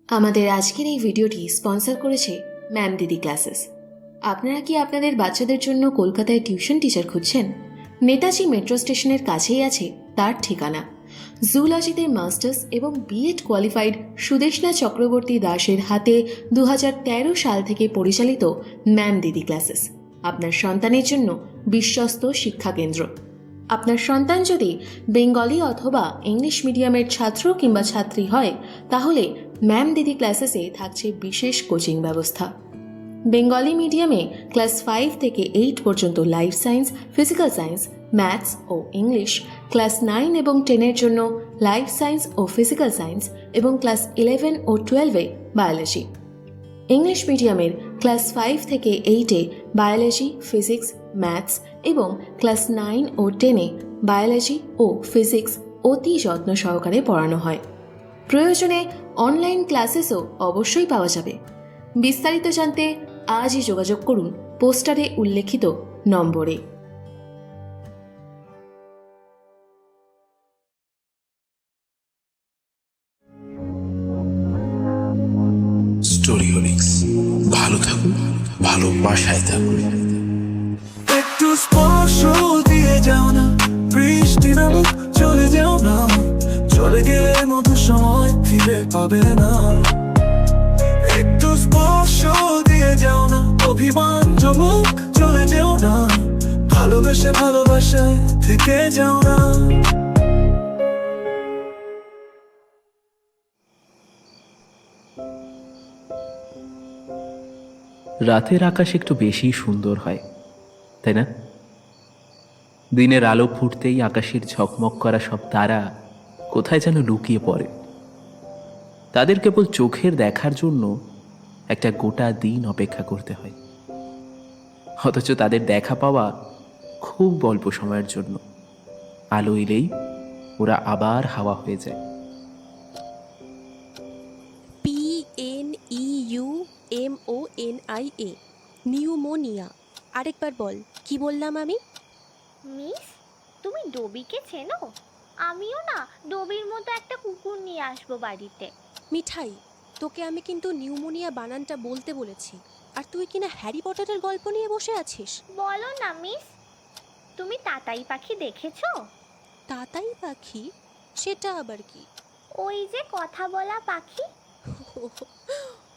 আমাদের আজকের এই ভিডিওটি স্পন্সর করেছে ম্যাম দিদি ক্লাসেস। আপনারা কি আপনাদের বাচ্চাদের জন্য কলকাতায় টিউশন টিচার খুঁজছেন? নেতাজি মেট্রো স্টেশনের কাছেই আছে তার ঠিকানা। জুলজিতে মাস্টার্স এবং বিএড কোয়ালিফাইড সুদেষ্ণা চক্রবর্তী দাসের হাতে 2013 সাল থেকে পরিচালিত ম্যাম দিদি ক্লাসেস আপনার সন্তানের জন্য বিশ্বস্ত শিক্ষা কেন্দ্র। আপনার সন্তান যদি বেঙ্গলি অথবা ইংলিশ মিডিয়ামের ছাত্র কিংবা ছাত্রী হয় তাহলে ম্যাম দিদি ক্লাসেসে থাকছে বিশেষ কোচিং ব্যবস্থা। বেঙ্গলি মিডিয়ামে ক্লাস 5 থেকে 8 পর্যন্ত life science, physical science, maths ও ইংলিশ, ক্লাস 9 এবং 10-এর জন্য লাইফ সায়েন্স ও ফিজিক্যাল সায়েন্স এবং ক্লাস 11 ও 12-এ বায়োলজি। ইংলিশ মিডিয়ামের ক্লাস 5 থেকে 8-এ বায়োলজি, ফিজিক্স, ম্যাথস এবং ক্লাস 9 ও 10-এ বায়োলজি ও ফিজিক্স অতি যত্ন সহকারে পড়ানো হয়। প্রয়োজনে অনলাইন ক্লাসেসও অবশ্যই পাওয়া যাবে। বিস্তারিত জানতে আজই যোগাযোগ করুন পোস্টারে উল্লেখিত নম্বরে। স্টোরিওলিক্স, ভালো থাকুন, ভালোবাসায় থাকুন। একটু স্পর্শ দিয়ে যাও না, বৃষ্টি নামুক চলে যাও না, চলে গেলে মতো সময় ফিরে পাবে না। একটু স্পর্শ দিয়ে যাও না, অভিমান জমুক চলে যাও না, ভালোবেসে ভালোবাসায় থেকে যাও না। রাতের আকাশ একটু বেশি সুন্দর হয়, তাই না? দিনের আলো ফুটতেই আকাশের ঝকমক করা সব তারা কোথায় যেন লুকিয়ে পড়ে। তাদের কেবল চোখের দেখার জন্য একটা গোটা দিন অপেক্ষা করতে হয়, অথচ তাদের দেখা পাওয়া খুব অল্প সময়ের জন্য। আলো এলেই ওরা আবার হাওয়া হয়ে যায়। PNEUMONIA, pneumonia. আরেকবার বল, কি বললাম আমি? মিস, তুমি ডবিকে চেনো? আমিও না ডবির মতো একটা কুকুর নিয়ে আসবো বাড়িতে। মিঠাই, তোকে আমি কিন্তু নিউমোনিয়া বানানটা বলতে বলেছি, আর তুই কিনা হ্যারি পটারের গল্প নিয়ে বসে আছিস। বলো না মিস, তুমি তাতাই পাখি দেখেছো? তাতাই পাখি? সেটা আবার কি? ওই যে কথা বলা পাখি।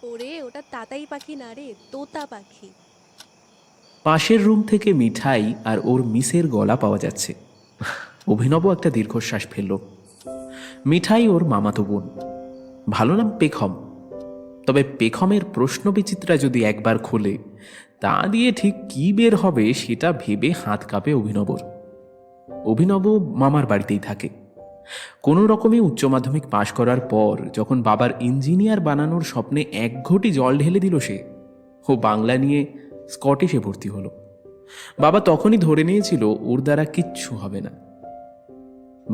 ওরে, ওটা তাতাই পাখি না রে, তোতা পাখি। পাশের রুম থেকে মিঠাই আর ওর মিসের গলা পাওয়া যাচ্ছে। অভিনব একটা দীর্ঘশ্বাস ফেলল। মিঠাই ওর মামাতো বোন, ভালো নাম পেখম। তবে পেখমের প্রশ্ন বিচিত্রা যদি একবার খোলে, তা দিয়ে ঠিক কি বের হবে সেটা ভেবে হাত কাঁপে অভিনবর। অভিনব মামার বাড়িতেই থাকে। কোনো রকমে উচ্চ মাধ্যমিক পাশ করার পর যখন বাবার ইঞ্জিনিয়ার বানানোর স্বপ্নে এক ঘটি জল ঢেলে দিল সে, ও বাংলা নিয়ে স্কটিশে ভর্তি হলো। বাবা তখনই ধরে নিয়েছিল ওর দ্বারা কিচ্ছু হবে না।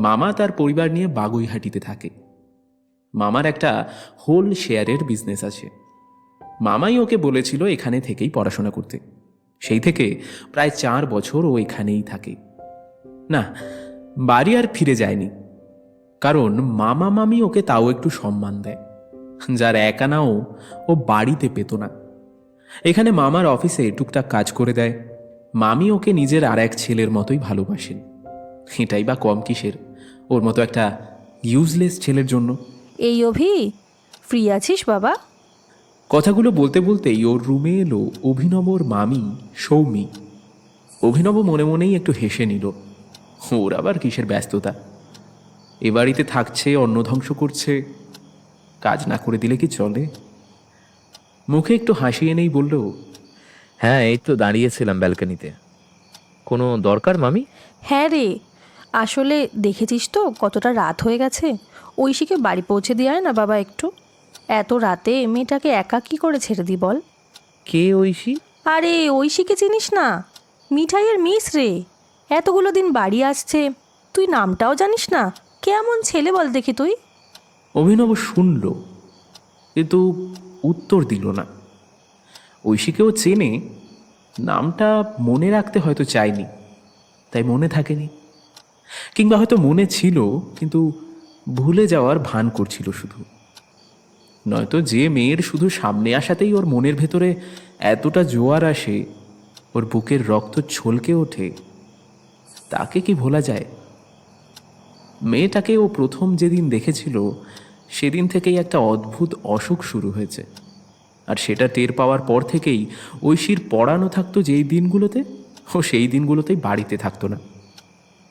মামা তার পরিবার নিয়ে বাগুইহাটিতে থাকে। মামার একটা হোল শেয়ারের বিজনেস আছে। মামাই ওকে বলেছিল এখানে থেকেই পড়াশোনা করতে। সেই থেকে প্রায় 4 বছর ও এখানেই থাকে। না, বাড়ি আর ফিরে যায়নি, কারণ মামা মামি ওকে তাও একটু সম্মান দেয়, যার একানাও ও বাড়িতে পেত না। এখানে মামার অফিসে টুকটাক কাজ করে দেয়। মামি ওকে নিজের আর এক ছেলের মতোই ভালোবাসেন। এটাই বা কম কিসের ওর মতো একটা ইউজলেস ছেলের জন্য। এই অভি, ফ্রি আছিস বাবা? কথাগুলো বলতে বলতেই ওর রুমে এলো অভিনবর মামি সৌমি। অভিনব মনে মনেই একটু হেসে নিল। ওর আবার কিসের ব্যস্ততা? এ বাড়িতে থাকছে, অন্ন ধ্বংস করছে, কাজ না করে দিলে কি চলে? মুখে একটু হাসি এনেই বলল, হ্যাঁ, এই তো দাঁড়িয়েছিলাম ব্যালকনিতে। কোনো দরকার মামি? হ্যাঁ রে, আসলে দেখেছিস তো কতটা রাত হয়ে গেছে। ঐশীকে বাড়ি পৌঁছে দিয়ে আয় না বাবা একটু। এত রাতে মেয়েটাকে একা কি করে ছেড়ে দিই বল? কে ঐশী? আরে ঐশীকে চিনিস না? মিঠাইয়ের মিস রে, এতগুলো দিন বাড়ি আসছে, তুই নামটাও জানিস না? কেমন ছেলে বল দেখি তুই। অভিনব শুনল, কিন্তু উত্তর দিল না। ঐশীকেও চেনে, নামটা মনে রাখতে হয়তো চায়নি, তাই মনে থাকেনি। কিংবা হয়তো মনে ছিল কিন্তু ভুলে যাওয়ার ভান করছিল শুধু। নয়তো যে মেয়ের শুধু সামনে আসাতেই ওর মনের ভেতরে এতটা জোয়ার আসে, ওর বুকের রক্ত ছলকে ওঠে, তাকে কি ভোলা যায়? মেয়েটাকে ও প্রথম যেদিন দেখেছিল সেদিন থেকেই একটা অদ্ভুত অসুখ শুরু হয়েছে। আর সেটা টের পাওয়ার পর থেকেই ঐশীর পড়ানো থাকতো যেই দিনগুলোতে, ও সেই দিনগুলোতেই বাড়িতে থাকতো না।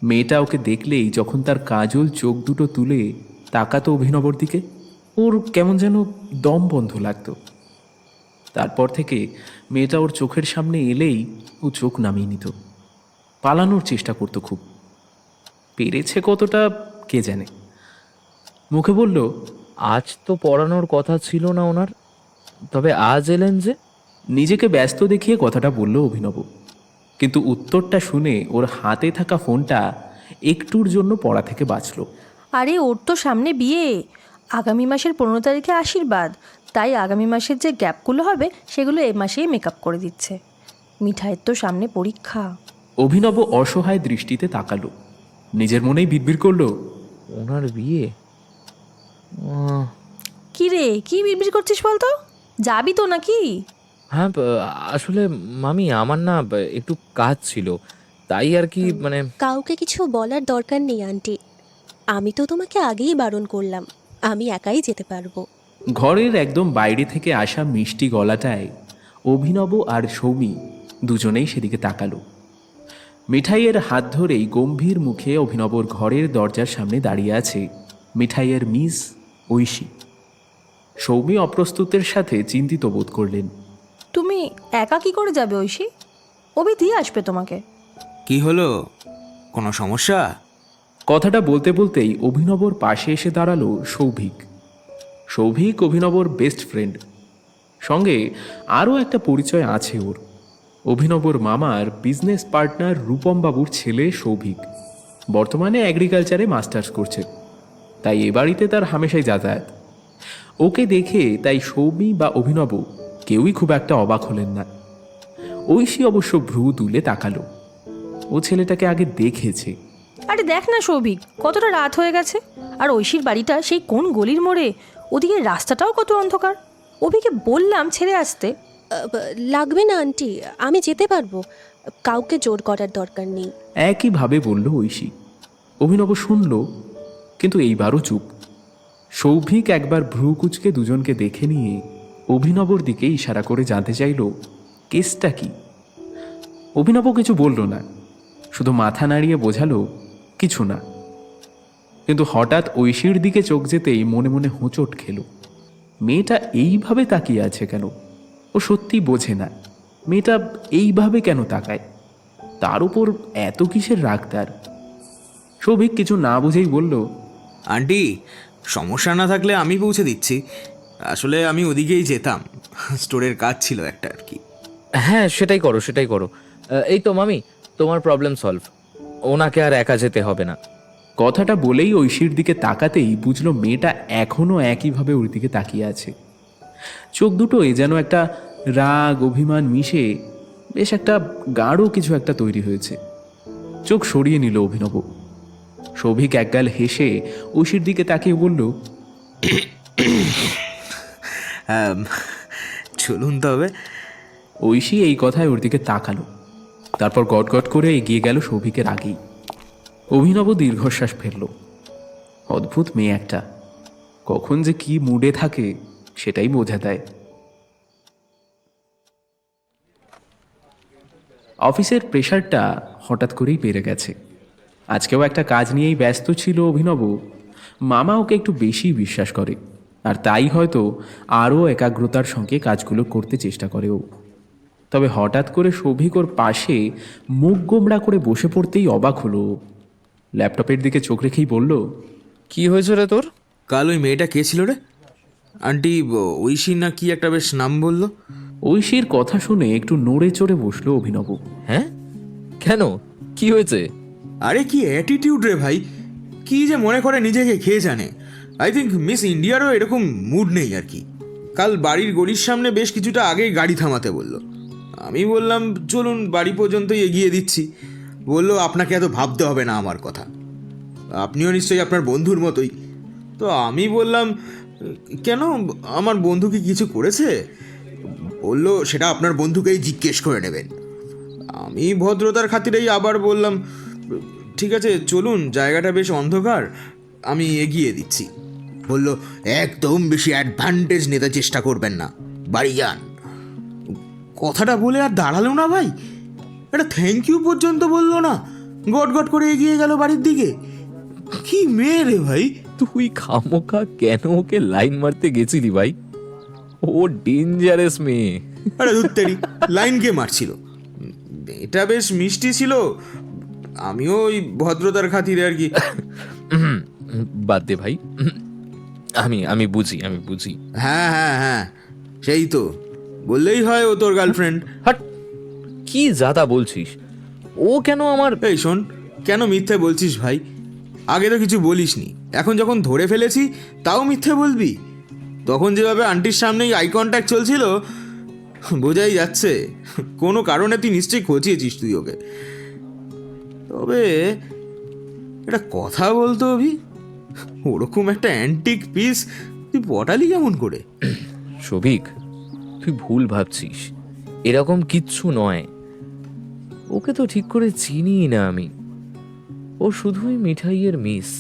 মেয়েটা ওকে দেখলেই যখন তার কাজল চোখ দুটো তুলে তাকাতো অভিনবর দিকে, ওর কেমন যেন দম বন্ধ লাগতো। তারপর থেকে মেয়েটা ওর চোখের সামনে এলেই ও চোখ নামিয়ে নিত, পালানোর চেষ্টা করতো খুব। পেরেছে কতটা কে জানে। মুখে বলল, আজ তো পড়ানোর কথা ছিল না ওনার, তবে আজ এলেন যে? নিজেকে ব্যস্ত দেখিয়ে কথাটা বলল অভিনব, কিন্তু উত্তরটা শুনে ওর হাতে থাকা ফোনটা একটুর জন্য পড়া থেকে বাঁচল। আরে ওর তো সামনে বিয়ে, আগামী মাসের 15 তারিখে আশীর্বাদ, তাই আগামী মাসের যে গ্যাপগুলো হবে সেগুলো এ মাসেই মেকআপ করে দিচ্ছে। মিঠাইয়ের তো সামনে পরীক্ষা। অভিনব অসহায় দৃষ্টিতে তাকালো, নিজের মনেই বিড়বিড় করলো, ওনার বিয়ে? কি রে, কি বিড়বিড় করছিস বলতো? যাবি তো নাকি? হ্যাঁ, আসলে মামি আমার না একটু কাজ ছিল, তাই আর কি। মানে কাউকে কিছু বলার দরকার নেই আন্টি, আমি তো তোমাকে আগেই বারণ করলাম, আমি একাই যেতে পারবো। ঘরের একদম বাইরে থেকে আসা মিষ্টি গলাটায় অভিনব আর সৌমি দুজনেই সেদিকে তাকালো। মিঠাইয়ের হাত ধরেই গম্ভীর মুখে অভিনবর ঘরের দরজার সামনে দাঁড়িয়ে আছে মিঠাইয়ের মিস ঐশী। সৌমি অপ্রস্তুতের সাথে চিন্তিত বোধ করলেন। তুমি একা কি করে যাবে ঐশী? অভি দিয়ে আসবে তোমাকে। কি হলো, কোনো সমস্যা? কথাটা বলতে বলতেই অভিনবর পাশে এসে দাঁড়ালো সৌভিক। সৌভিক অভিনবর বেস্ট ফ্রেন্ড, সঙ্গে আরও একটা পরিচয় আছে ওর। অভিনবর মামার বিজনেস পার্টনার রূপম বাবুর ছেলে সৌভিক বর্তমানে এগ্রিকালচারে মাস্টার্স করছে, তাই এ বাড়িতে তার হামেশাই যাতায়াত। ওকে দেখে তাই সৌমি বা অভিনব কেউই খুব একটা অবাক হলেন না। ঐশী অবশ্য ভ্রু তুলে তাকালো, ও ছেলেটাকে আগে দেখেছে। আরে দেখ না সৌভিক, কতটা রাত হয়ে গেছে, আর ঐশীর বাড়িটা সেই কোন গলির মোড়ে, ওদিকে রাস্তাটাও কত অন্ধকার। অভিকে বললাম ছেড়ে আসতে। লাগবে না আন্টি, আমি যেতে পারবো, কাউকে জোর করার দরকার নেই। একইভাবে বলল ঐশী। অভিনব শুনল, কিন্তু এইবারও চুপ। সৌভিক একবার ভ্রু কুচকে দুজনকে দেখে নিয়ে অভিনবর দিকে ইশারা করে জানতে চাইল কেসটা কি। অভিনব কিছু বলল না, শুধু মাথা নাড়িয়ে বোঝালো কিছু না। কিন্তু হঠাৎ ঐশীর দিকে চোখ যেতেই মনে মনে হোঁচট খেল। মেয়েটা এইভাবে তাকিয়ে আছে কেন? ও সত্যি বোঝে না মেয়েটা এইভাবে কেন তাকায়, তার উপর এত কিসের রাগ তার। সৌভিক কিছু না বুঝেই বলল, আন্টি, সমস্যা না থাকলে আমি পৌঁছে দিচ্ছি। আসলে আমি ওদিকেই যেতাম, স্টোরের কাজ ছিল একটা আর কি। হ্যাঁ, সেটাই করো, সেটাই করো। এই তো মামি, তোমার প্রবলেম সলভ, ওনাকে আর একা যেতে হবে না। কথাটা বলেই ঐশীর দিকে তাকাতেই বুঝলো মেয়েটা এখনও একইভাবে ওর দিকে তাকিয়ে আছে। চোখ দুটোয় যেন একটা রাগ অভিমান মিশে বেশ একটা গাঢ় কিছু একটা তৈরি হয়েছে। চোখ সরিয়ে নিল অভিনব। সৌভিক একগাল হেসে ঐশীর দিকে তাকিয়ে বলল, চলুন তবে। ঐশী এই কথায় ওর দিকে তাকালো, তারপর গটগট করে এগিয়ে গেল সৌভিকের আগেই। অভিনব দীর্ঘশ্বাস ফেলল। অদ্ভুত মেয়ে একটা, কখন যে কি মুডে থাকে সেটাই বোঝা দেয়। অফিসের প্রেশারটা হঠাৎ করেই বেড়ে গেছে। আজকেও একটা কাজ নিয়েই ব্যস্ত ছিল অভিনব। মামা ওকে একটু বেশি বিশ্বাস করে, আর তাই হয়তো আরও একাগ্রতার সঙ্গে কাজগুলো করতে চেষ্টা করে ও। তবে হঠাৎ করে সৌভিক ওর পাশে মুখ গোমড়া করে বসে পড়তেই অবাক হলো। ল্যাপটপের দিকে চোখ রেখেই বলল, কি হয়েছে রে তোর? কাল ওই মেয়েটা কে ছিল রে? আন্টি ঐশী না কি একটা বেশ নাম বললো। ঐশীর কথা শুনে একটু নড়ে চড়ে বসলো অভিনব। হ্যাঁ, কেন, কি হয়েছে? আরে কি অ্যাটিটিউড রে ভাই, কি যে মনে করে নিজেকে খেয়ে জানে। আই থিঙ্ক মিস ইন্ডিয়ারও এরকম মুড নেই আর কি। কাল বাড়ির গলির সামনে বেশ কিছুটা আগেই গাড়ি থামাতে বললো। আমি বললাম চলুন বাড়ি পর্যন্তই এগিয়ে দিচ্ছি। বললো আপনাকে এত ভাবতে হবে না আমার কথা, আপনিও নিশ্চয়ই আপনার বন্ধুর মতোই। তো আমি বললাম কেন, আমার বন্ধু কি কিছু করেছে? বললো সেটা আপনার বন্ধুকেই জিজ্ঞেস করে নেবেন। আমি ভদ্রতার খাতিরেই আবার বললাম, ঠিক আছে চলুন, জায়গাটা বেশ অন্ধকার, আমি এগিয়ে দিচ্ছি। বলল, একদম বেশি অ্যাডভান্টেজ নিতে চেষ্টা করবেন না, বাড়ি যান। কথাটা বলে আর দাঁড়ালো না ভাই, এটা থ্যাংক ইউ পর্যন্ত বললো না, গট গট করে এগিয়ে গেল বাড়ির দিকে। কি মেয়ে রে ভাই! তুই খামোখা কেন ওকে লাইন মারতে গেছিলি ভাই? ও ডেঞ্জারাস মেয়ে। আরে ধুত্তেরি, লাইন কে মারছিল? এটা বেশ মিষ্টি ছিল, আমিও ওই ভদ্রতার খাতিরে আর কি। বাদ দে ভাই, আমি বুঝি। হ্যাঁ হ্যাঁ হ্যাঁ, সেই তো, বললেই হয় ও তোর গার্লফ্রেন্ড। হাট, কি জাতা বলছিস? ও কেন আমার? এই শোন, কেন মিথ্যে বলছিস ভাই? আগে তো কিছু বলিসনি, এখন যখন ধরে ফেলেছি তাও মিথ্যে বলবি? তখন যেভাবে আন্টির সামনেই আই কন্ট্যাক্ট চলছিল, বোঝাই যাচ্ছে কোনো কারণে তুই নিশ্চয়ই খচিয়েছিস তুই ওকে। তবে এটা কথা বলতো অভি, ওরকম একটা অ্যান্টিক পিস তুই পটালি কেমন করে? শোভিক, তুই ভুল ভাবছিস, এরকম কিচ্ছু নয়। ওকে তো ঠিক করে চিনি না আমি, ও শুধুই মিঠাইয়ের মিস,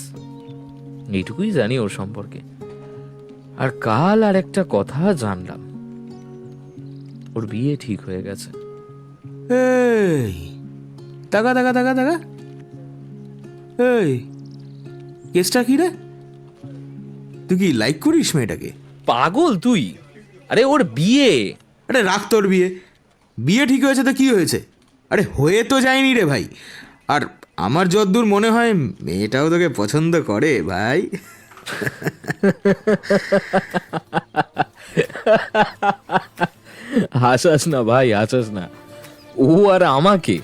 এইটুকুই জানি ওর সম্পর্কে। আর কাল আর একটা কথা জানলাম, ওর বিয়ে ঠিক হয়ে গেছে। এই তাকা তাকা তাকা তাকা, এই কেসটা কি রে? তুই কি লাইক করিস মেয়েটাকে? পাগল তুই? আরে ওর বিয়ে। আরে রাখ তোর বিয়ে, বিয়ে ঠিক হয়েছে তো কি হয়েছে? আরে হয়ে তো যায়নি রে ভাই। আর আমার যতদূর মনে হয় মেয়েটাও তোকে পছন্দ করে ভাই। হাসাস না ভাই, হাসাস না। ও আর আমাকে,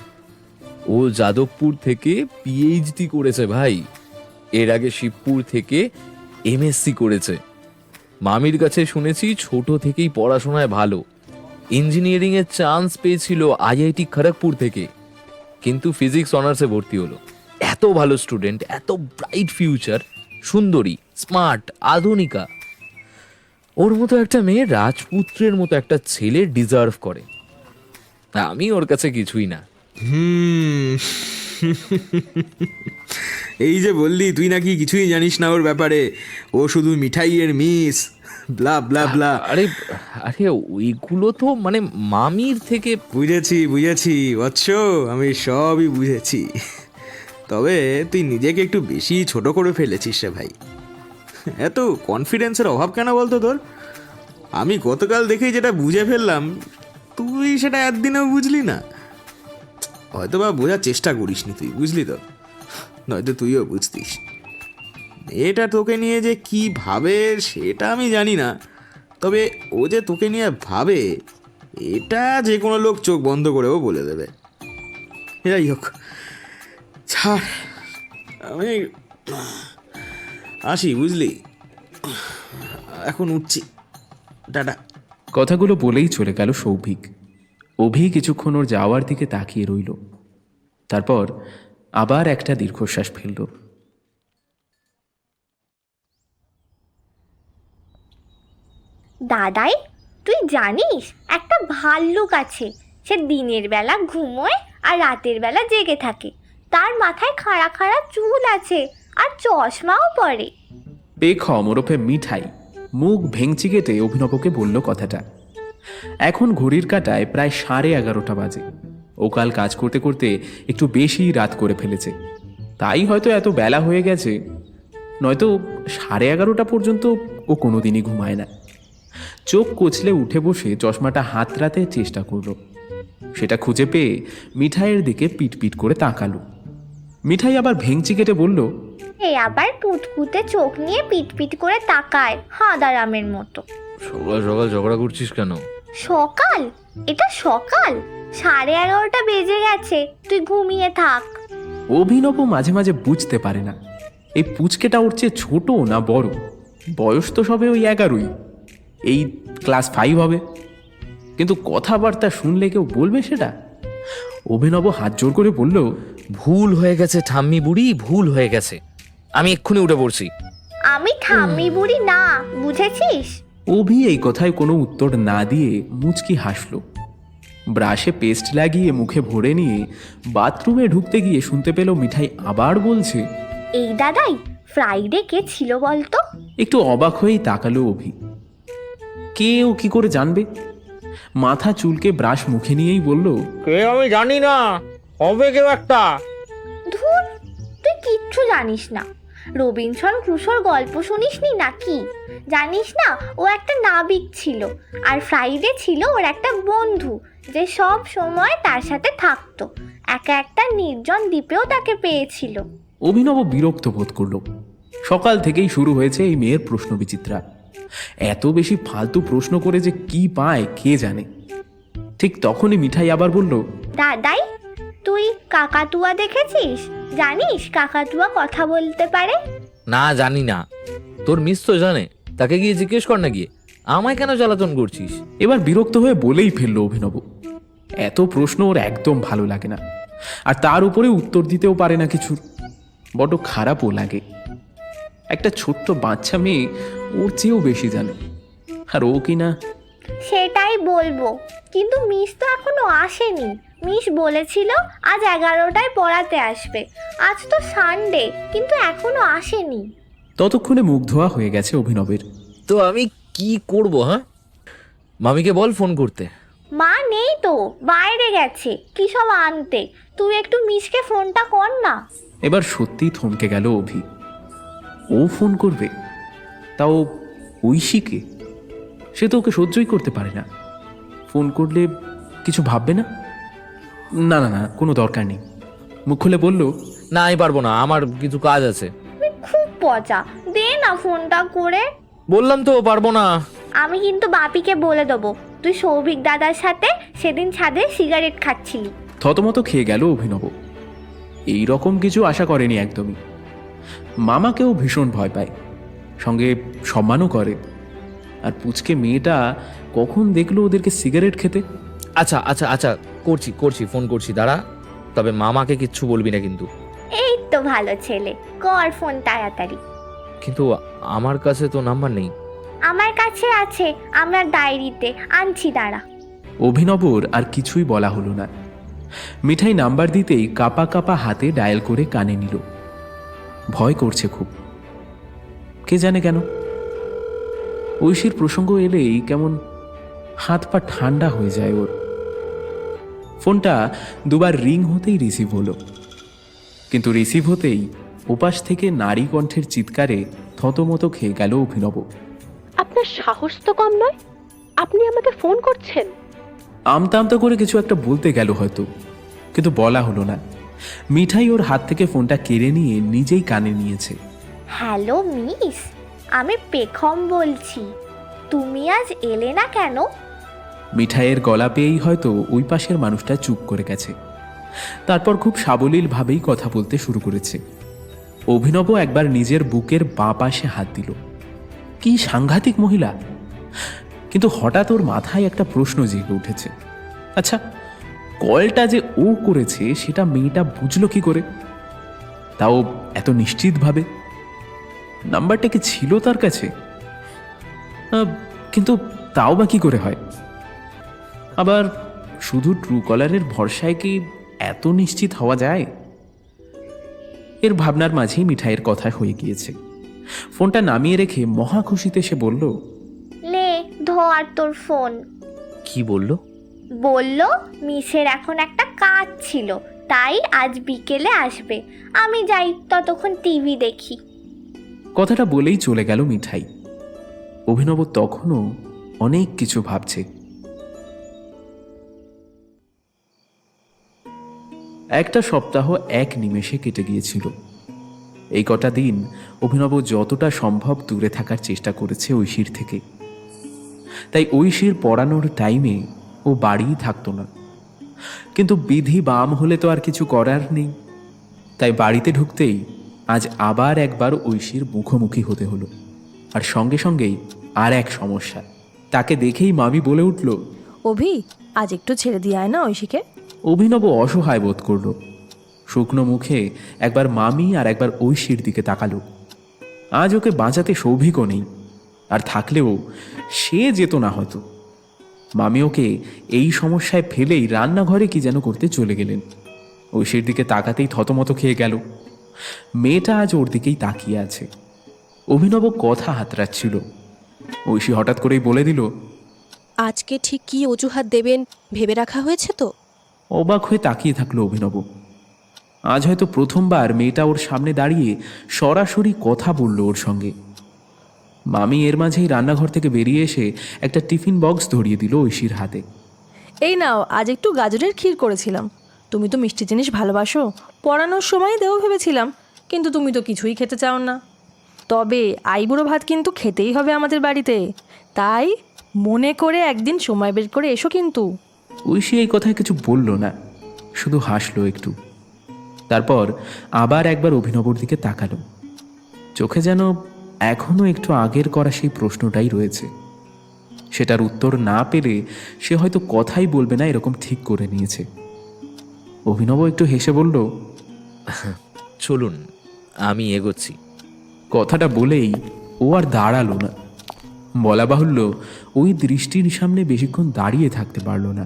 ও যাদবপুর থেকে পিএইচডি করেছে ভাই, এর আগে শিবপুর থেকে এমএসসি করেছে। মামির কাছে শুনেছি ছোট থেকেই পড়াশোনায় ভালো, ইঞ্জিনিয়ারিং এর চান্স পেয়েছিল আইআইটি খড়গপুর থেকে, কিন্তু ফিজিক্স অনার্সে ভর্তি হলো। এত ভালো স্টুডেন্ট, এত ব্রাইট ফিউচার, সুন্দরী, স্মার্ট, আধুনিকা। ওর মতো একটা মেয়ে রাজপুত্রের মতো একটা ছেলে ডিজার্ভ করে। আমি ওর কাছে কিছুই না। এই যে বললি তুই নাকি কিছুই জানিস না ওর ব্যাপারে, ও শুধু মিঠাইয়ের মিস, ব্লা ব্লা ব্লা। আরে আরে ওইগুলো তো মানে মামির থেকে। বুঝেছি বৎস, আমি সবই বুঝেছি। তবে তুই নিজেকে একটু বেশি ছোট করে ফেলেছিস রে ভাই। এত কনফিডেন্সের অভাব কেন বলতো তোর? আমি গতকাল দেখেই যেটা বুঝে ফেললাম, তুই সেটা একদিনেও বুঝলি না। হয়তো বা বোঝার চেষ্টা করিসনি তুই, বুঝলি তো? নয়তো তুইও বুঝতিস। এটা তোকে নিয়ে যে কি ভাবে সেটা আমি জানি না, তবে ও যে তোকে নিয়ে ভাবে এটা যে কোনো লোক চোখ বন্ধ করেও বলে দেবে। যাই হোক, ছাড়, আমি আসি, বুঝলি? এখন উঠছি, টাটা। কথাগুলো বলেই চলে গেল সৌভিক। অভি কিছুক্ষণ ওর যাওয়ার দিকে তাকিয়ে রইল, তারপর আবার একটা দীর্ঘশ্বাস ফেলল। দাদাই, তুই জানিস একটা ভাল্লুক আছে, সে দিনের বেলা ঘুমোয় আর রাতের বেলা জেগে থাকে। তার মাথায় খাড়া খাড়া চুল আছে আর চশমাও পরে। পেখম ওরফে মিঠাই মুখ ভেঙচি কেটে অভিনবকে বলল কথাটা। এখন ঘড়ির কাঁটায় প্রায় 11:30 বাজে। ও কাল কাজ করতে করতে একটু বেশি রাত করে ফেলেছে, তাই হয়তো এত বেলা হয়ে গেছে, নয়তো 11:30 পর্যন্ত ও কোনোদিনই ঘুমায় না। চোখ কচলে উঠে বসে চশমাটা হাতড়াতে চেষ্টা করলো, সেটা খুঁজে পেয়ে মিঠাইয়ের দিকে পিটপিট করে তাকালো। মিঠাই আবার ভেঙচি কেটে বলল, এ আবার পুতপুতে চোখ নিয়ে পিটপিট করে তাকায় হাঁদারামের মতো। সকাল সকাল ঝগড়া করছিস কেন? সকাল? এটা সকাল? 11:30 বেজে গেছে, তুই ঘুমিয়ে থাক। অভিনব মাঝে মাঝে বুঝতে পারে না এই পুচকেটা ওর চেয়ে ছোট না বড়। বয়স তো সবে ওই 11, এই ক্লাস 5 হবে, কিন্তু কথাবার্তা শুনলে কেউ বলবে সেটা? অভিনব হাত জোর করে বলল, ভুল হয়ে গেছে ঠাম্মি বুড়ি, ভুল হয়ে গেছে, আমি এক্ষুনি উঠে পড়ছি। আমি ঠাম্মি বুড়ি না, বুঝেছিস? অভি এই কথায় কোনো উত্তর না দিয়ে মুচকি হাসল। ব্রাশে পেস্ট লাগিয়ে মুখে ভরে নিয়ে বাথরুমে ঢুকতে গিয়ে শুনতে পেল মিঠাই আবার বলছে, এই দাদাই, ফ্রাইডে কে ছিল বলতো? একটু অবাক হয়েই তাকালো অভি। কে ও কি করে জানবে? মাথা চুলকে ব্রাশ মুখে নিয়েই বলল, কে আমি জানি না, হবে কেউ একটা। ধুর, তুই কিচ্ছু জানিস না। রবিনসন ক্রুশোর গল্প শুনিসনি নাকি? জানিস না ও একটা নাবিক ছিল, আর ফ্রাইডে ছিল ওর একটা বন্ধু যে সব সময় তার সাথে থাকতো। একা একটা নির্জন দ্বীপেও তাকে পেয়েছিল। অভিনব বিরক্ত বোধ করল। সকাল থেকেই শুরু হয়েছে এই মেয়ের প্রশ্ন বিচিত্রা। এত বেশি ফালতু প্রশ্ন করে যে কি পায় কে জানে। ঠিক তখনই মিঠাই আবার বলল, দাদাই, তুই কাকাতুয়া দেখেছিস? জানিস কাকাতুয়া কথা বলতে পারে? না, জানি না। তোর মিস তো জানে, তাকে গিয়ে জিজ্ঞেস কর না গিয়ে। আমায় কেন জ্বালাতন করছিস? এবার বিরক্ত হয়ে বলেই ফেললো অভিনব। এত প্রশ্ন ওর একদম ভালো লাগে না, আর তার উপরে উত্তর দিতেও পারে না কিছুর। বড্ড খারাপও লাগে। একটা ছোট্ট বাচ্চা মেয়ে ওর চেয়েও বেশি জানে, আর ও কিনা। সেটাই বলবো, কিন্তু মিস তো এখনো আসেনি। মিস বলেছিল আজ 11টায় পড়াতে আসবে। আজ তো সানডে, কিন্তু এখনো আসেনি। ততক্ষণে মুখ ধোয়া হয়ে গেছে অভিনবের। তো আমি কি করব? হ্যাঁ, মামিকে বল ফোন করতে। মা নেই তো, বাইরে গেছে কি সব আনতে। তুই একটু মিসকে ফোনটা কর না। এবার সত্যিই থমকে গেল অভি। ও ফোন করবে, তাও ঐশীকে? সে তো ওকে সহ্যই করতে পারে না। ফোন করলে কিছু ভাববে না? না না না, কোনো দরকার নেই। মুখ খুলে বলল, না, আমি পারবো না, আমার কিছু কাজ আছে। তুই খুব পচা, দে না ফোনটা করে। বললাম তো পারবো না। আমি কিন্তু বাপিকে বলে দেবো তুই সৌভিক দাদার সাথে সেদিন ছাদে সিগারেট খাচ্ছিলি। থতমত খেয়ে গেল অভিনব। এই রকম কিছু আশা করেনি একদমই। মামাকেও ভীষণ ভয় পায়, সঙ্গে সম্মানও করে। আর পুচকে মেয়েটা কখন দেখলো ওদেরকে সিগারেট খেতে। আচ্ছা আচ্ছা আচ্ছা, করছি ফোন করছি, দাঁড়া। তবে মামাকে কিচ্ছু বলবি না কিন্তু। এই তো ভালো ছেলে, কর ফোন তাড়াতাড়ি। কিন্তু আমার কাছে তো নাম্বার নেই। আমার কাছে আছে, আমার ডায়েরিতে আনছি, দাঁড়া। অভিনবর আর কিছুই বলা হলো না। মিঠাই নাম্বার দিতেই কাপা কাপা হাতে ডায়াল করে কানে নিল। ভয় করছে খুব, কে জানে কেন। ঐশীর প্রসঙ্গ এলেই কেমন হাত পা ঠান্ডা হয়ে যায় ওর। ফোনটা দুবার রিং হতেই রিসিভ হলো, কিন্তু রিসিভ হতেই ওপাশ থেকে নারী কণ্ঠের চিৎকারে থতমত খেয়ে গেল অভিনব। আপনার সাহস তো কম নয়, আপনি আমাকে ফোন করছেন? আমতা আমতা করে কিছু একটা বলতে গেল হয়তো, কিন্তু বলা হলো না। মিঠাই ওর হাত থেকে ফোনটা কেড়ে নিয়ে নিজেই কানে নিয়েছে। হ্যালো মিস, আমি পেখম বলছি। তুমি আজ এলে না কেন? মিঠাইয়ের গলা পেয়েই হয়তো ওই পাশের মানুষটা চুপ করে গেছে। তারপর খুব সাবলীলভাবেই কথা বলতে শুরু করেছে। অভিনব একবার নিজের বুকের বাঁ পাশে হাত দিল। কি সাংঘাতিক মহিলা! কিন্তু হঠাৎ ওর মাথায় একটা প্রশ্ন জেগে উঠেছে। আচ্ছা, কলটা যে ও করেছে সেটা মেয়েটা বুঝলো কি করে, তাও এত নিশ্চিতভাবে? নাম্বারটা কি ছিল তার কাছে? কিন্তু তাও বা কি করে হয়? আবার শুধু ট্রু কলারের ভরসায় কি এত নিশ্চিত হওয়া যায়? এর ভাবনার মাঝেই মিঠাইয়ের কথা হয়ে গিয়েছে। ফোনটা নামিয়ে রেখে মহা খুশিতে সে বলল, নে ধর তোর ফোন। কি বললো? বলল মিসের এখন একটা কাজ ছিল, তাই আজ বিকেলে আসবে। আমি যাই, ততক্ষণ টিভি দেখি। কথাটা বলেই চলে গেল মিঠাই। অভিনব তখনও অনেক কিছু ভাবছে। একটা সপ্তাহ এক নিমেষে কেটে গিয়েছিল। এই কটা দিন অভিনব যতটা সম্ভব দূরে থাকার চেষ্টা করেছে ঐশীর থেকে। তাই ঐশীর পড়ানোর টাইমে ও বাড়িই থাকতো না। কিন্তু বিধি বাম হলে তো আর কিছু করার নেই। তাই বাড়িতে ঢুকতেই আজ আবার একবার ঐশীর মুখোমুখি হতে হলো। আর সঙ্গে সঙ্গেই আর এক সমস্যা। তাকে দেখেই মামি বলে উঠল, অভি, আজ একটু ছেড়ে দিয়ে আয় না ঐশীকে। অভিনব অসহায় বোধ করল। শুকনো মুখে একবার মামি আর একবার ঐশীর দিকে তাকালো। আজ ওকে বাঁচাতে সৌভিকও নেই। আর থাকলেও সে যেত না হয়তো। মামি ওকে এই সমস্যায় ফেলেই রান্নাঘরে কি যেন করতে চলে গেলেন। ঐশীর দিকে তাকাতেই থতমত খেয়ে গেল। মেয়েটা আজ ওর দিকেই তাকিয়ে আছে। অভিনব কথা হাতড়াচ্ছিল। ঐশী হঠাৎ করেই বলে দিল, আজকে ঠিক কী অজুহাত দেবেন ভেবে রাখা হয়েছে তো? অবাক হয়ে তাকিয়ে থাকলো অভিনব। আজ হয়তো প্রথমবার মেয়েটা ওর সামনে দাঁড়িয়ে সরাসরি কথা বলল ওর সঙ্গে। মামি এর মাঝেই রান্নাঘর থেকে বেরিয়ে এসে একটা টিফিন বক্স ধরিয়ে দিল ঐশীর হাতে। এই নাও, আজ একটু গাজরের ক্ষীর করেছিলাম। তুমি তো মিষ্টি জিনিস ভালোবাসো, পড়ানোর সময় দেবো ভেবেছিলাম, কিন্তু তুমি তো কিছুই খেতে চাও না। তবে আইবুড়ো ভাত কিন্তু খেতেই হবে আমাদের বাড়িতে, তাই মনে করে একদিন সময় বের করে এসো কিন্তু। ঐশী এই কথায় কিছু বলল না, শুধু হাসলো একটু। তারপর আবার একবার অভিনবর দিকে তাকালো। চোখে যেন এখনো একটু আগের করা সেই প্রশ্নটাই রয়েছে। সেটার উত্তর না পেলে সে হয়তো কথাই বলবে না এরকম ঠিক করে নিয়েছে। অভিনব একটু হেসে বলল, চলুন আমি এগোচ্ছি। কথাটা বলেই ও আর দাঁড়ালো না। বলা বাহুল্য, ওই দৃষ্টির সামনে বেশিক্ষণ দাঁড়িয়ে থাকতে পারল না।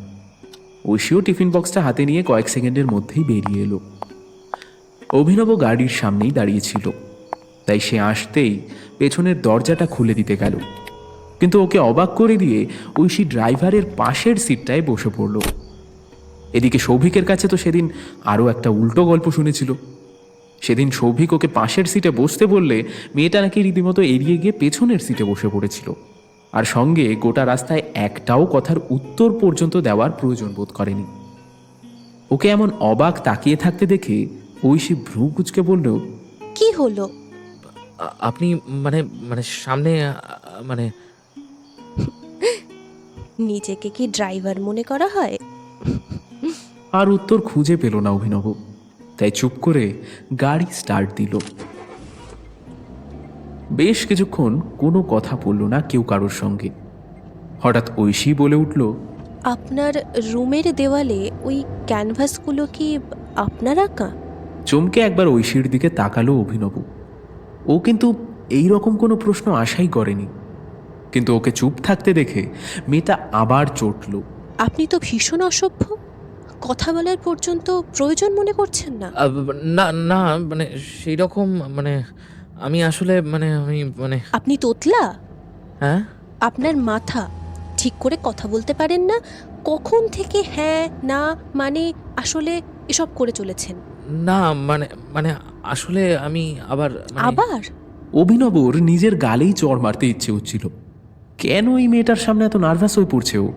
ঐশীও টিফিন বক্সটা হাতে নিয়ে কয়েক সেকেন্ডের মধ্যেই বেরিয়ে এলো। অভিনব গাড়ির সামনেই দাঁড়িয়েছিল, তাই সে আসতেই পেছনের দরজাটা খুলে দিতে গেল। কিন্তু ওকে অবাক করে দিয়ে ঐশী ড্রাইভারের পাশের সিটটায় বসে পড়ল। এদিকে সৌভিকের কাছে তো সেদিন আরও একটা উল্টো গল্প শুনেছিল। সেদিন সৌভিক ওকে পাশের সিটে বসতে বললে মেয়েটা নাকি রীতিমতো এড়িয়ে গিয়ে পেছনের সিটে বসে পড়েছিল, আর সঙ্গে গোটা রাস্তায় একটাও কথার উত্তর পর্যন্ত দেওয়ার প্রয়োজন বোধ করেনি। ওকে এমন অবাক তাকিয়ে থাকতে দেখে ঐশী ভ্রু কুঁচকে বলল, কি হলো? আপনি মানে মানে সামনে মানে নিজেকে কি ড্রাইভার মনে করা হয়? আর উত্তর খুঁজে পেল না অভিনব, তাই চুপ করে গাড়ি স্টার্ট দিল। বেশ কিছুক্ষণ কোনো কথা বলল না কেউ কারোর সঙ্গে। হঠাৎ ঐশী বলে উঠল, আপনার রুমের দেওয়ালে ওই ক্যানভাসগুলো কি আপনার আঁকা? চমকে একবার ঐশীর দিকে তাকালো অভিনব। ও কিন্তু এই রকম কোনো প্রশ্ন আশাই করেনি, কিন্তু ওকে চুপ থাকতে দেখে মেয়েটা আবার চটল। আপনি তো ভীষণ অসভ্য, কথা বলার পর্যন্ত প্রয়োজন মনে করছেন না। না না মানে সেই রকম মানে আমি আসলে আমি আপনি তোতলা? হ্যাঁ আপনার মাথা ঠিক করে কথা বলতে পারেন না? কখন থেকে হ্যাঁ না মানে আসলে এসব করে চলেছেন? না মানে মানে আসলে আমি আবার আবার অভিনবর নিজের গালেই চড় মারতে ইচ্ছে হচ্ছিল। কেন এই মেয়েটার সামনে এত নার্ভাস হয়ে পড়ছে ও?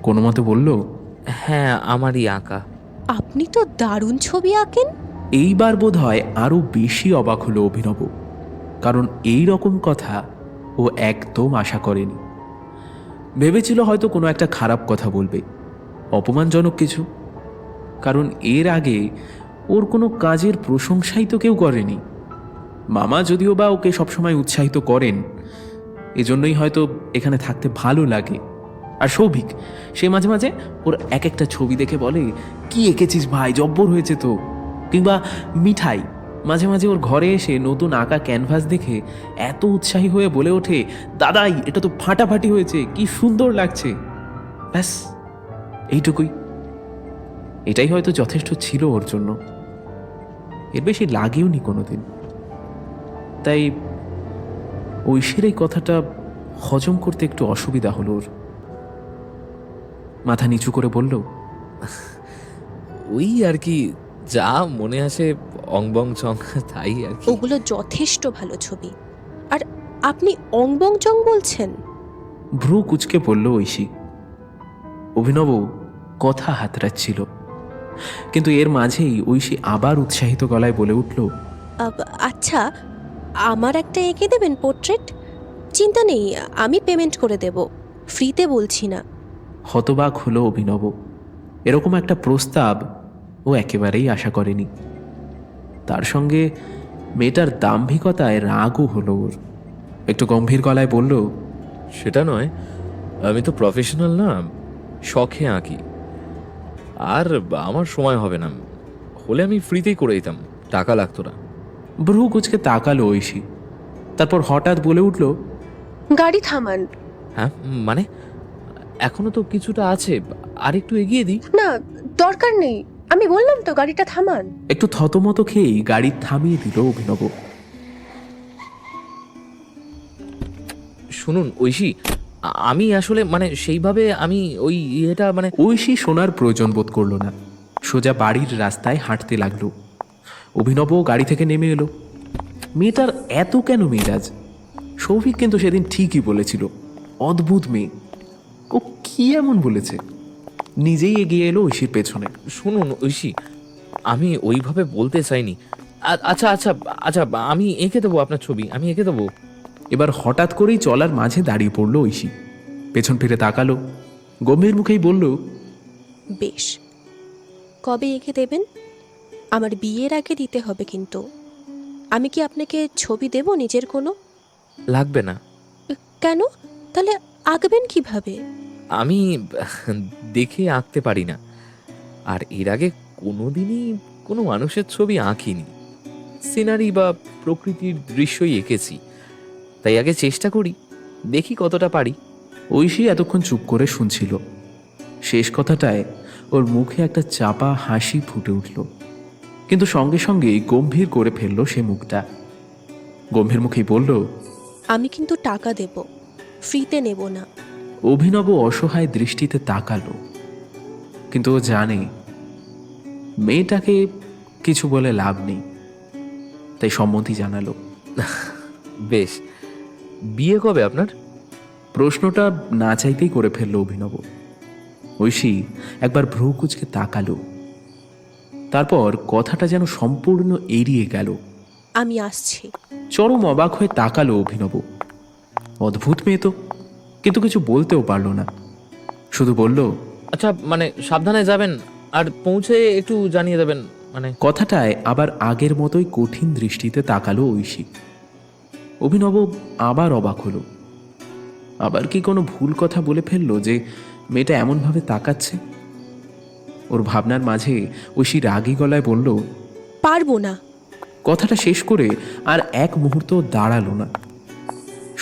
কোনো মতে বলল, হ্যাঁ আমারই আঁকা। আপনি তো দারুণ ছবি আঁকেন। এইবার বোধ হয় আরও বেশি অবাক হলো অভিনব, কারণ এই রকম কথা ও একদম আশা করেনি। ভেবেছিল হয়তো কোনো একটা খারাপ কথা বলবে, অপমানজনক কিছু, কারণ এর আগে ওর কোনো কাজের প্রশংসাই তো কেউ করেনি। মামা যদিও বা ওকে সবসময় উৎসাহিত করেন, এজন্যই হয়তো এখানে থাকতে ভালো লাগে। আর সৌভিক, সে মাঝে মাঝে ওর এক একটা ছবি দেখে বলে, কি এঁকেছিস ভাই, জব্বর হয়েছে তো। কিংবা মিঠাই মাঝে মাঝে ওর ঘরে এসে নতুন আঁকা ক্যানভাস দেখে এত উৎসাহী হয়ে বলে ওঠে, দাদাই এটা তো ফাটাফাটি হয়েছে, কি সুন্দর লাগছে। ব্যাস এইটুকুই। এটাই হয়তো যথেষ্ট ছিল ওর জন্য, এর বেশি লাগেও নি কোনোদিন। তাই ঐশীর এই কথাটা হজম করতে একটু অসুবিধা হলো ওর। মাথা নিচু করে বলল, ওই আর কি, যা মনে আসে অংবং চং তাই আর কি। ওগুলো যথেষ্ট ভালো ছবি, আর আপনি অংবং চং বলছেন? ভ্রু কুচকে বলল ঐশী। অভিনব কথা হাতড়াচ্ছিল, কিন্তু এর মাঝেই ঐশী আবার উৎসাহিত গলায় বলে উঠল, আচ্ছা আমার একটা এঁকে দেবেন পোর্ট্রেট? চিন্তা নেই, আমি পেমেন্ট করে দেব, ফ্রিতে বলছি না। হতবাক হলো অভিনব। এরকম একটা প্রস্তাব ও একেবারেই আশা করেনি। তার সঙ্গে মেয়েটার দাম্ভিকতায় রাগও হলো ওর। একটু গম্ভীর গলায় বলল, সেটা নয়, আমি তো প্রফেশনাল না, শখে আঁকি, আর আমার সময় হবে না, হলে আমি ফ্রিতেই করে দিতাম, টাকা লাগতো না। ভ্রু কুচকে তাকালো ঐশী, তারপর হঠাৎ বলে উঠল, গাড়ি থামান। হ্যাঁ মানে এখনো তো কিছুটা আছে, আর একটু এগিয়ে দিই। না, দরকার নেই, আমি বললাম তো গাড়িটা থামান। একটু থতমত খেয়েই গাড়ি থামিয়ে দিল অভিনব। শুনুন ঐশী, আমি আসলে মানে সেইভাবে আমি ওই ইয়েটা মানে ঐশী শোনার প্রয়োজন বোধ করলো না, সোজা বাড়ির রাস্তায় হাঁটতে লাগলো। অভিনব গাড়ি থেকে নেমে এলো। মেয়েটার এত কেন মেজাজ? সৌভিক কিন্তু সেদিন ঠিকই বলেছিল, অদ্ভুত মেয়ে। ও কি এমন বলেছে? নিজেই এগিয়ে এলো ঐশীর পেছনে। শুনুন ঐশী, আমি ওইভাবে বলতে চাইনি। আচ্ছা আচ্ছা আচ্ছা, আমি এঁকে দেবো আপনার ছবি, আমি এঁকে দেবো। এবার হঠাৎ করেই চলার মাঝে দাঁড়িয়ে পড়ল ঐশী। পেছন ফিরে তাকালো, গম্ভীর মুখেই বলল, বেশ, কবে এঁকে দেবেন? আমার বিয়ের আগে দিতে হবে কিন্তু। আমি কি আপনাকে ছবি দেব নিজের কোনো? লাগবে না। কেন? তাহলে আঁকবেন কিভাবে? আমি দেখে আঁকতে পারি না, আর এর আগে কোনোদিনই কোনো মানুষের ছবি আঁকিনি। সিনারি বা প্রকৃতির দৃশ্যই এঁকেছি, তাই আগে চেষ্টা করি, দেখি কতটা পারি। ঐশী এতক্ষণ চুপ করে শুনছিল। শেষ কথাটায় ওর মুখে একটা চাপা হাসি ফুটে উঠল, কিন্তু সঙ্গে সঙ্গেই গম্ভীর করে ফেলল সে মুখটা। গম্ভীর মুখেই বলল, আমি কিন্তু টাকা দেব, ফ্রিতে নেব না। অভিনব অসহায় দৃষ্টিতে তাকালো, কিন্তু ও জানে মেয়েটাকে কিছু বলে লাভ নেই, তাই সম্মতি জানালো। বেশ, বিয়ে কবে আপনার? প্রশ্নটা না চাইতেই করে ফেলল অভিনব। ঐশী একবার ভ্রু কুঁচকে তাকালো, তারপর কথাটা যেন সম্পূর্ণ এড়িয়ে গেল। আমি আসছি। চরম অবাক হয়ে তাকালো অভিনব। অদ্ভুত মেয়ে তো, কিন্তু কিছু বলতেও পারল না, শুধু বলল, আচ্ছা মানে সাবধানে যাবেন, আর পৌঁছে একটু জানিয়ে দেবেন। মানে কথাটায় আবার আগের মতোই কঠিন দৃষ্টিতে তাকালো ঐশী। অভিনব আবার অবাক হলো। আবার কি কোনো ভুল কথা বলে ফেললো যে মেয়েটা এমনভাবে তাকাচ্ছে? ওর ভাবনার মাঝে ঐশী রাগী গলায় বলল, পারবো না। কথাটা শেষ করে আর এক মুহূর্ত দাঁড়ালো না।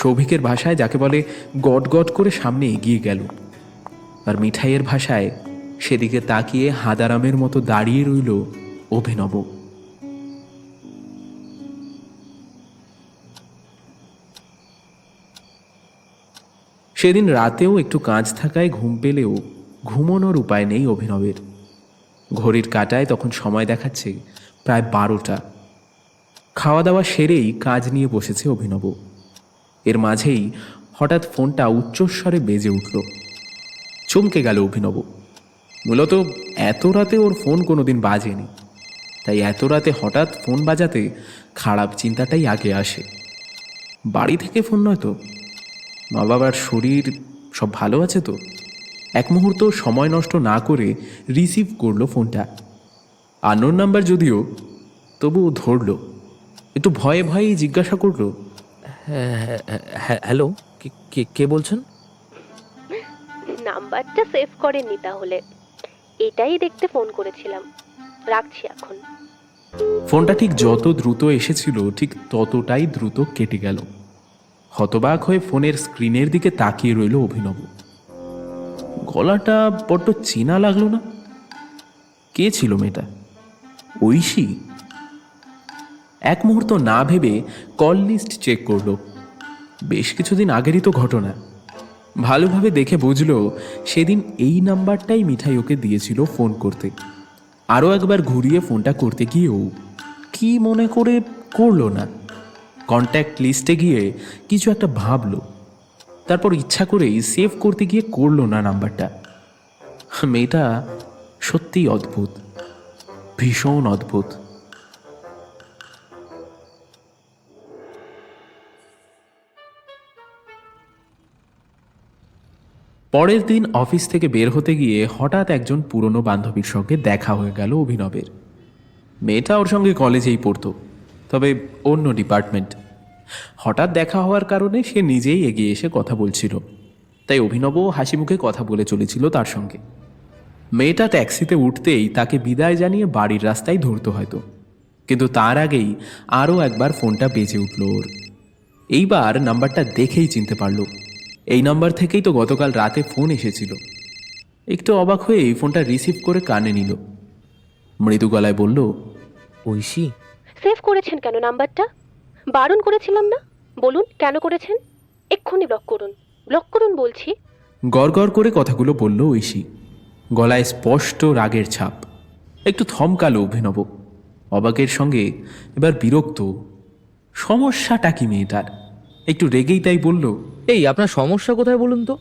সৌভিকের ভাষায় যাকে বলে গট গট করে সামনে এগিয়ে গেল, আর মিঠাইয়ের ভাষায় সেদিকে তাকিয়ে হাদারামের মতো দাঁড়িয়ে রইল অভিনব। সেদিন রাতেও একটু কাজ থাকায় ঘুম পেলেও ঘুমানোর উপায় নেই অভিনবের। ঘড়ির কাঁটায় তখন সময় দেখাচ্ছে প্রায় 12টা। খাওয়া দাওয়া সেরেই কাজ নিয়ে বসেছে অভিনব। এর মাঝেই হঠাৎ ফোনটা উচ্চস্বরে বেজে উঠল। চমকে গেল অভিনব। মূলত এত রাতে ওর ফোন কোনোদিন বাজেনি, তাই এত রাতে হঠাৎ ফোন বাজাতে খারাপ চিন্তাটাই আগে আসে। বাড়ি থেকে ফোন নয় তো? মা বাবার শরীর সব ভালো আছে তো? এক মুহূর্ত সময় নষ্ট না করে রিসিভ করলো ফোনটা। আননোন নাম্বার যদিও, তবু ধরল। একটু ভয়ে ভয়েই জিজ্ঞাসা করলো, হ্যালো, কে বলছেন? নাম্বারটা সেভ করেননি তাহলে? এটাই দেখতে ফোন করেছিলাম, রাখছি এখন। ফোনটা ঠিক যত দ্রুত এসেছিল ঠিক ততটাই দ্রুত কেটে গেল। হতবাক হয়ে ফোনের স্ক্রিনের দিকে তাকিয়ে রইল অভিনব। গলাটা বড্ড চেনা লাগলো না? কে ছিল মেয়েটা? ঐশী? এক মুহূর্ত না ভেবে কল লিস্ট চেক করলো। বেশ কিছুদিন আগেরই তো ঘটনা। ভালোভাবে দেখে বুঝলো সেদিন এই নাম্বারটাই মিঠাই ওকে দিয়েছিল ফোন করতে। আরও একবার ঘুরিয়ে ফোনটা করতে গিয়েও কি মনে করে করলো না। কন্ট্যাক্ট লিস্টে গিয়ে কিছু একটা ভাবলো, তারপর ইচ্ছা করেই সেভ করতে গিয়ে করলো না নাম্বারটা। মেয়েটা সত্যিই অদ্ভুত, ভীষণ অদ্ভুত। পরের দিন অফিস থেকে বের হতে গিয়ে হঠাৎ একজন পুরনো বান্ধবীর সঙ্গে দেখা হয়ে গেল অভিনবের। মেয়েটা ওর সঙ্গে কলেজেই পড়তো, তবে অন্য ডিপার্টমেন্ট। হঠাৎ দেখা হওয়ার কারণে সে নিজেই এগিয়ে এসে কথা বলছিল, তাই অভিনবও হাসি মুখে কথা বলে চলেছিল তার সঙ্গে। মেয়েটা ট্যাক্সিতে উঠতেই তাকে বিদায় জানিয়ে বাড়ির রাস্তায় ধরতো হয়তো, কিন্তু তার আগেই আরও একবার ফোনটা বেজে উঠল ওর। এইবার নাম্বারটা দেখেই চিনতে পারল। এই নাম্বার থেকেই তো গতকাল রাতে ফোন এসেছিল। একটু অবাক হয়ে এই ফোনটা রিসিভ করে কানে নিল। মৃদু গলায় বলল, ঐশী, সেভ করেছেন কেন নাম্বারটা? বারণ করেছিলাম না? বলুন কেন করেছেন? এক্ষুনি ব্লক করুন বলছি। গড়গড় করে কথাগুলো বলল ঐশী, গলায় স্পষ্ট রাগের ছাপ। একটু থমকালো অভিনব, অবাকের সঙ্গে এবার বিরক্ত। সমস্যাটা কি মেয়েটার? একটু রেগেই তাই বলল, এই আপনার সমস্যা কোথায় বলুন তো?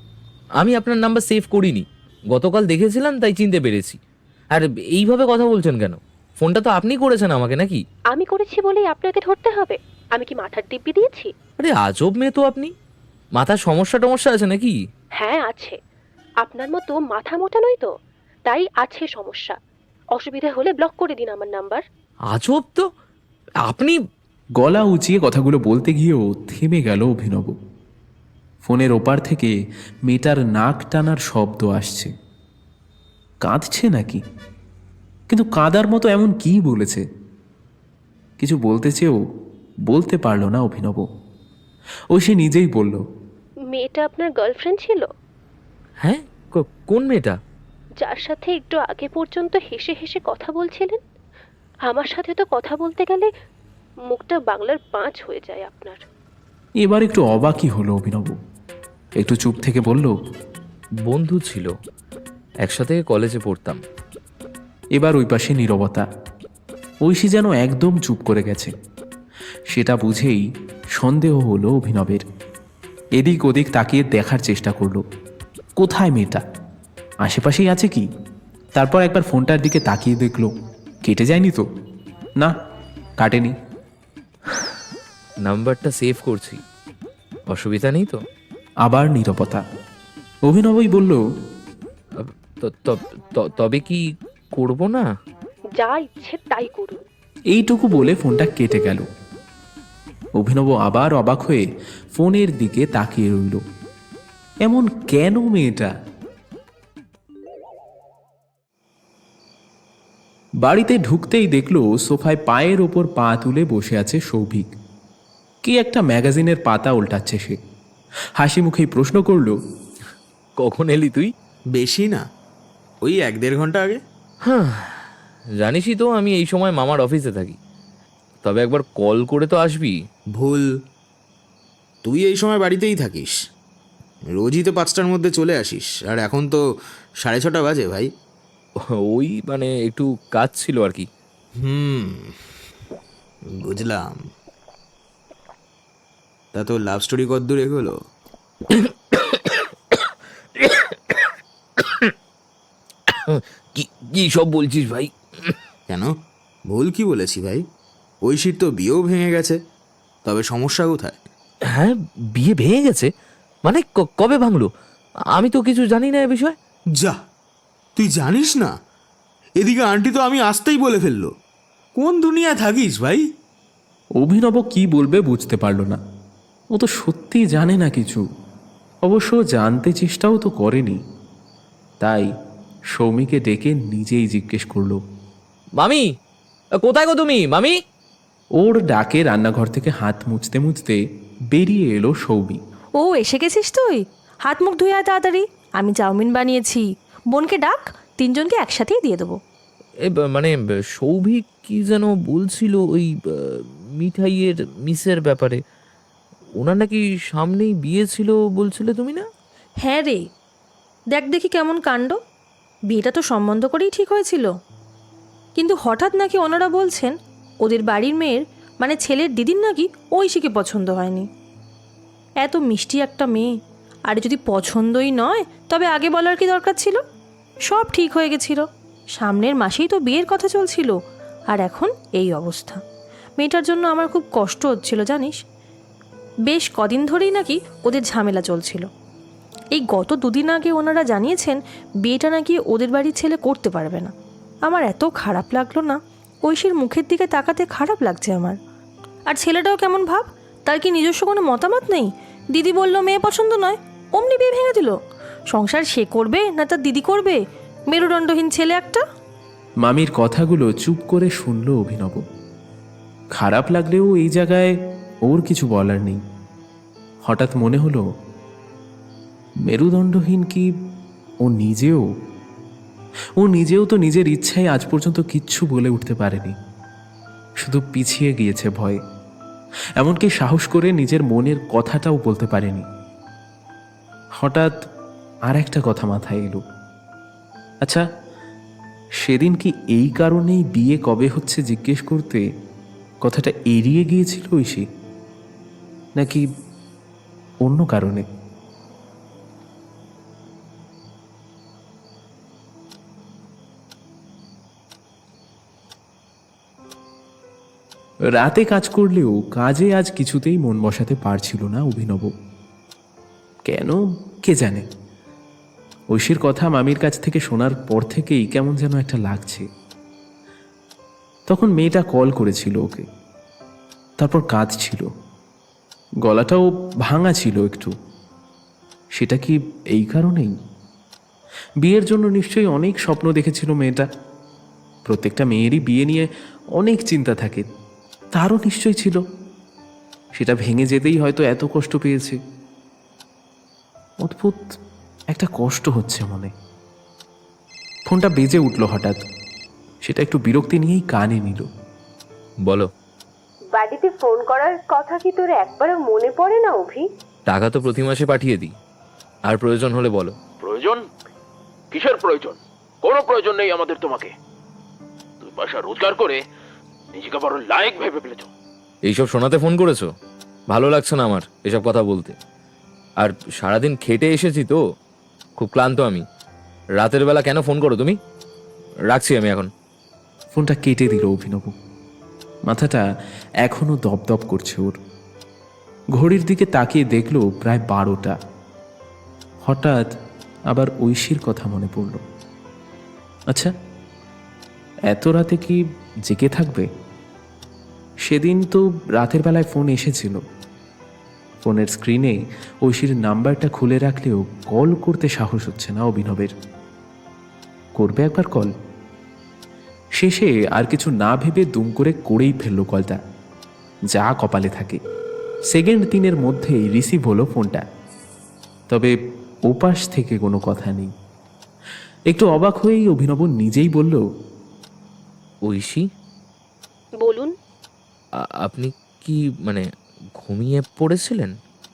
আমি আপনার নাম্বার সেভ করিনি, গতকাল দেখেছিলাম তাই চিনতে পেরেছি। আর এইভাবে কথা বলছেন কেন? ফোনটা তো আপনি করেছেন আমাকে, নাকি? আমি করেছি বলেই আপনাকে ধরতে হবে? আমি কি মাথার দিব্যি দিয়েছি? আরে আজব মেয়ে তো আপনি। মাথার সমস্যা আছে নাকি? হ্যাঁ আছে। আপনার মতো মাথা মোটা নয় তো, তাই আছে সমস্যা। অসুবিধা হলে ব্লক করে দিন আমার নাম্বার। আজব তো আপনি। গলা উঁচিয়ে কথাগুলো বলতে গিয়েও থেমে গেল অভিনব। ফোনের ওপার থেকে মেয়েটার নাক টানার শব্দ আসছে। কাঁদছে নাকি? কিন্তু কাঁদার মতো এমন কি বলেছে? কিছু বলতে চেয়েও বলতে পারল না অভিনব। সে নিজেই বলল, মেয়েটা আপনার গার্লফ্রেন্ড ছিল? হ্যাঁ, কোন মেয়েটা? যার সাথে একটু আগে পর্যন্ত হেসে হেসে কথা বলছিলেন? আমার সাথে তো কথা বলতে গেলে মুখটা বাংলার 5 হয়ে যায় আপনার। এবার একটু অবাকই হলো অভিনব। একটু চুপ থেকে বলল, বন্ধু ছিল, একসাথে কলেজে পড়তাম। এবার ওই পাশে নীরবতা। ঐশী যেন একদম চুপ করে গেছে। সেটা বুঝেই সন্দেহ হলো অভিনবের। এদিক ওদিক তাকিয়ে দেখার চেষ্টা করলো, কোথায় মেয়েটা, আশেপাশেই আছে কি। তারপর একবার ফোনটার দিকে তাকিয়ে দেখলো, কেটে যায়নি তো? না, কাটেনি। নাম্বারটা সেভ করছি, অসুবিধা নেই তো? আবার নীরবতা। অভিনবই বলল, তবে কি করব না? যা ইচ্ছে তাই করুন। এইটুকু বলে ফোনটা কেটে গেল। অভিনব আবার অবাক হয়ে ফোনের দিকে তাকিয়ে রইল। এমন কেন মেয়েটা? বাড়িতে ঢুকতেই দেখলো সোফায় পায়ের ওপর পা তুলে বসে আছে সৌভিক। কি একটা ম্যাগাজিনের পাতা উল্টাচ্ছে সে। হাসি মুখেই প্রশ্ন করল, কখন এলি তুই? বেশি না, ওই 1-1.5 ঘন্টা আগে। হ্যাঁ, জানিসই তো আমি এই সময় মামার অফিসে থাকি। তবে একবার কল করে তো আসবি। ভুল, তুই এই সময় বাড়িতেই থাকিস। রোজই তো 5টার মধ্যে চলে আসিস, আর এখন তো 6:30 বাজে ভাই। ওই মানে একটু কাজ ছিল আর কি। বুঝলাম। তা তোর লাভ স্টোরি কতদূর এগোলো? কি সব বলছিস ভাই? কেন, ভুল কি বলেছি ভাই? ঐশীর তো বিয়েও ভেঙে গেছে, তবে সমস্যা কোথায়? হ্যাঁ, বিয়ে ভেঙে গেছে? মানে কবে ভাঙলো? আমি তো কিছু জানি না এ বিষয়ে। যা, তুই জানিস না? এদিকে আন্টি তো আমি আসতেই বলে ফেললো। কোন দুনিয়ায় থাকিস ভাই? অভিনব কি বলবে বুঝতে পারল না। ও তো সত্যি জানে না কিছু। অবশ্য জানতে চেষ্টাও তো করেনি। তাই সৌমিকে ডেকে নিজেই জিজ্ঞেস করলো, মামি কোথায় গো তুমি? মামি! ওর ডাকে রান্নাঘর থেকে হাত মুছতে মুছতে বেরিয়ে এলো সৌমি। ও এসে গেছিস তুই? হাত মুখ ধুয়ে আয় তাড়াতাড়ি, আমি চাউমিন বানিয়েছি। বোনকে ডাক, 3জনকে একসাথেই দিয়ে দেবো। মানে সৌভিক কি যেন বলছিল ওই মিঠাইয়ের মিসের ব্যাপারে। ওনার নাকি সামনেই বিয়ে ছিল বলছিলে তুমি না? হ্যাঁ রে, দেখ দেখি কেমন কাণ্ড। বিয়েটা তো সম্বন্ধ করেই ঠিক হয়েছিল, কিন্তু হঠাৎ নাকি ওনারা বলছেন ওদের বাড়ির মেয়ের মানে ছেলের দিদির নাকি ঐশীকে পছন্দ হয়নি। এত মিষ্টি একটা মেয়ে, আর যদি পছন্দই নয় তবে আগে বলার কি দরকার ছিল? সব ঠিক হয়ে গেছিল, সামনের মাসেই তো বিয়ের কথা চলছিল, আর এখন এই অবস্থা। মেয়েটার জন্য আমার খুব কষ্ট হচ্ছিল জানিস। বেশ কদিন ধরেই নাকি ওদের ঝামেলা চলছিল। এই গত 2 দিন আগে ওনারা জানিয়েছেন বিয়েটা নাকি ওদের বাড়ির ছেলে করতে পারবে না। আমার এত খারাপ লাগলো না, ঐশীর মুখের দিকে তাকাতে খারাপ লাগছে আমার। আর ছেলেটাও কেমন ভাব, তার কি নিজস্ব কোনো মতামত নেই? দিদি বলল মেয়ে পছন্দ নয়, অমনি বিয়ে ভেঙে দিল। সংসার সে করবে না তার দিদি করবে? মেরুদণ্ডহীন ছেলে একটা। মামির কথাগুলো চুপ করে শুনল অভিনব। খারাপ লাগলেও এই জায়গায় ওর কিছু বলার নেই। হঠাৎ মনে হলো মেরুদণ্ডহীন কি ও নিজেও? ও নিজেও তো নিজের ইচ্ছায় আজ পর্যন্ত কিচ্ছু বলে উঠতে পারেনি, শুধু পিছিয়ে গিয়েছে ভয়ে। এমনকি সাহস করে নিজের মনের কথাটাও বলতে পারেনি। হঠাৎ আর একটা কথা মাথায় এলো, আচ্ছা সেদিন কি এই কারণেই বিয়ে কবে হচ্ছে জিজ্ঞেস করতে কথাটা এড়িয়ে গিয়েছিল ঐশী, নাকি অন্য কারণে? রাতে কাজ করলেও কাজে আজ কিছুতেই মন বসাতে পারছিল না অভিনব। কেন কে জানে, ঐশীর কথা মামির কাছ থেকে শোনার পর থেকেই কেমন যেন একটা লাগছে। তখন মেয়েটা কল করেছিল ওকে, তারপর কাজ ছিল, গলাটাও ভাঙা ছিল একটু। সেটা কি এই কারণেই? বিয়ের জন্য নিশ্চয়ই অনেক স্বপ্ন দেখেছিল মেয়েটা। প্রত্যেকটা মেয়েরই বিয়ে নিয়ে অনেক চিন্তা থাকে, তারও নিশ্চয়ই ছিল। সেটা ভেঙে যেতেই হয়তো এত কষ্ট পেয়েছে। অদ্ভুত একটা কষ্ট হচ্ছে মনে। ফোনটা বেজে উঠল হঠাৎ, সেটা একটু বিরক্তি নিয়েই কানে নিল। বলো। বাড়িতে ফোন করার কথা কি তোর একবারও মনে পড়ে না অভি? টাকা তো প্রতি মাসে পাঠিয়ে দিই, আর প্রয়োজন হলে বলো। প্রয়োজন? কিসের প্রয়োজন? কোনো প্রয়োজন নেই আমাদের তোমাকে। তুই পয়সা রোজগার করে নিজেকে বড় লায়ক ভেবে ফেলেছ। এইসব শোনাতে ফোন করেছো? ভালো লাগছে না আমার এসব কথা বলতে। আর সারাদিন খেটে এসেছি তো, খুব ক্লান্ত আমি। রাতের বেলা কেন ফোন করো তুমি? রাখছি আমি এখন। ফোনটা কেটে দিল অভিনব। মাথাটা এখনো দপদপ করছে ওর। ঘড়ির দিকে তাকিয়ে দেখলো প্রায় 12টা। হঠাৎ আবার ঐশীর কথা মনে পড়ল। আচ্ছা এত রাতে কি জেগে থাকবে? সেদিন তো রাতের বেলায় ফোন এসেছিল। ফোনের স্ক্রিনে ঐশীর নাম্বারটা খুলে রাখলেও কল করতে সাহস হচ্ছে না অভিনবের। করবে একবার কল। শেষে আর কিছু না ভেবে দুম করে করেই ফেললো কলটা, যা কপালে থাকে। সেকেন্ড 3-এর মধ্যেই রিসিভ হলো ফোনটা, তবে ওপাশ থেকে কোনো কথা নেই। একটু অবাক হয়েই অভিনব নিজেই বলল, ঐশী বলুন। আপনি কি মানে ঘুমিয়ে পড়েছিলেন?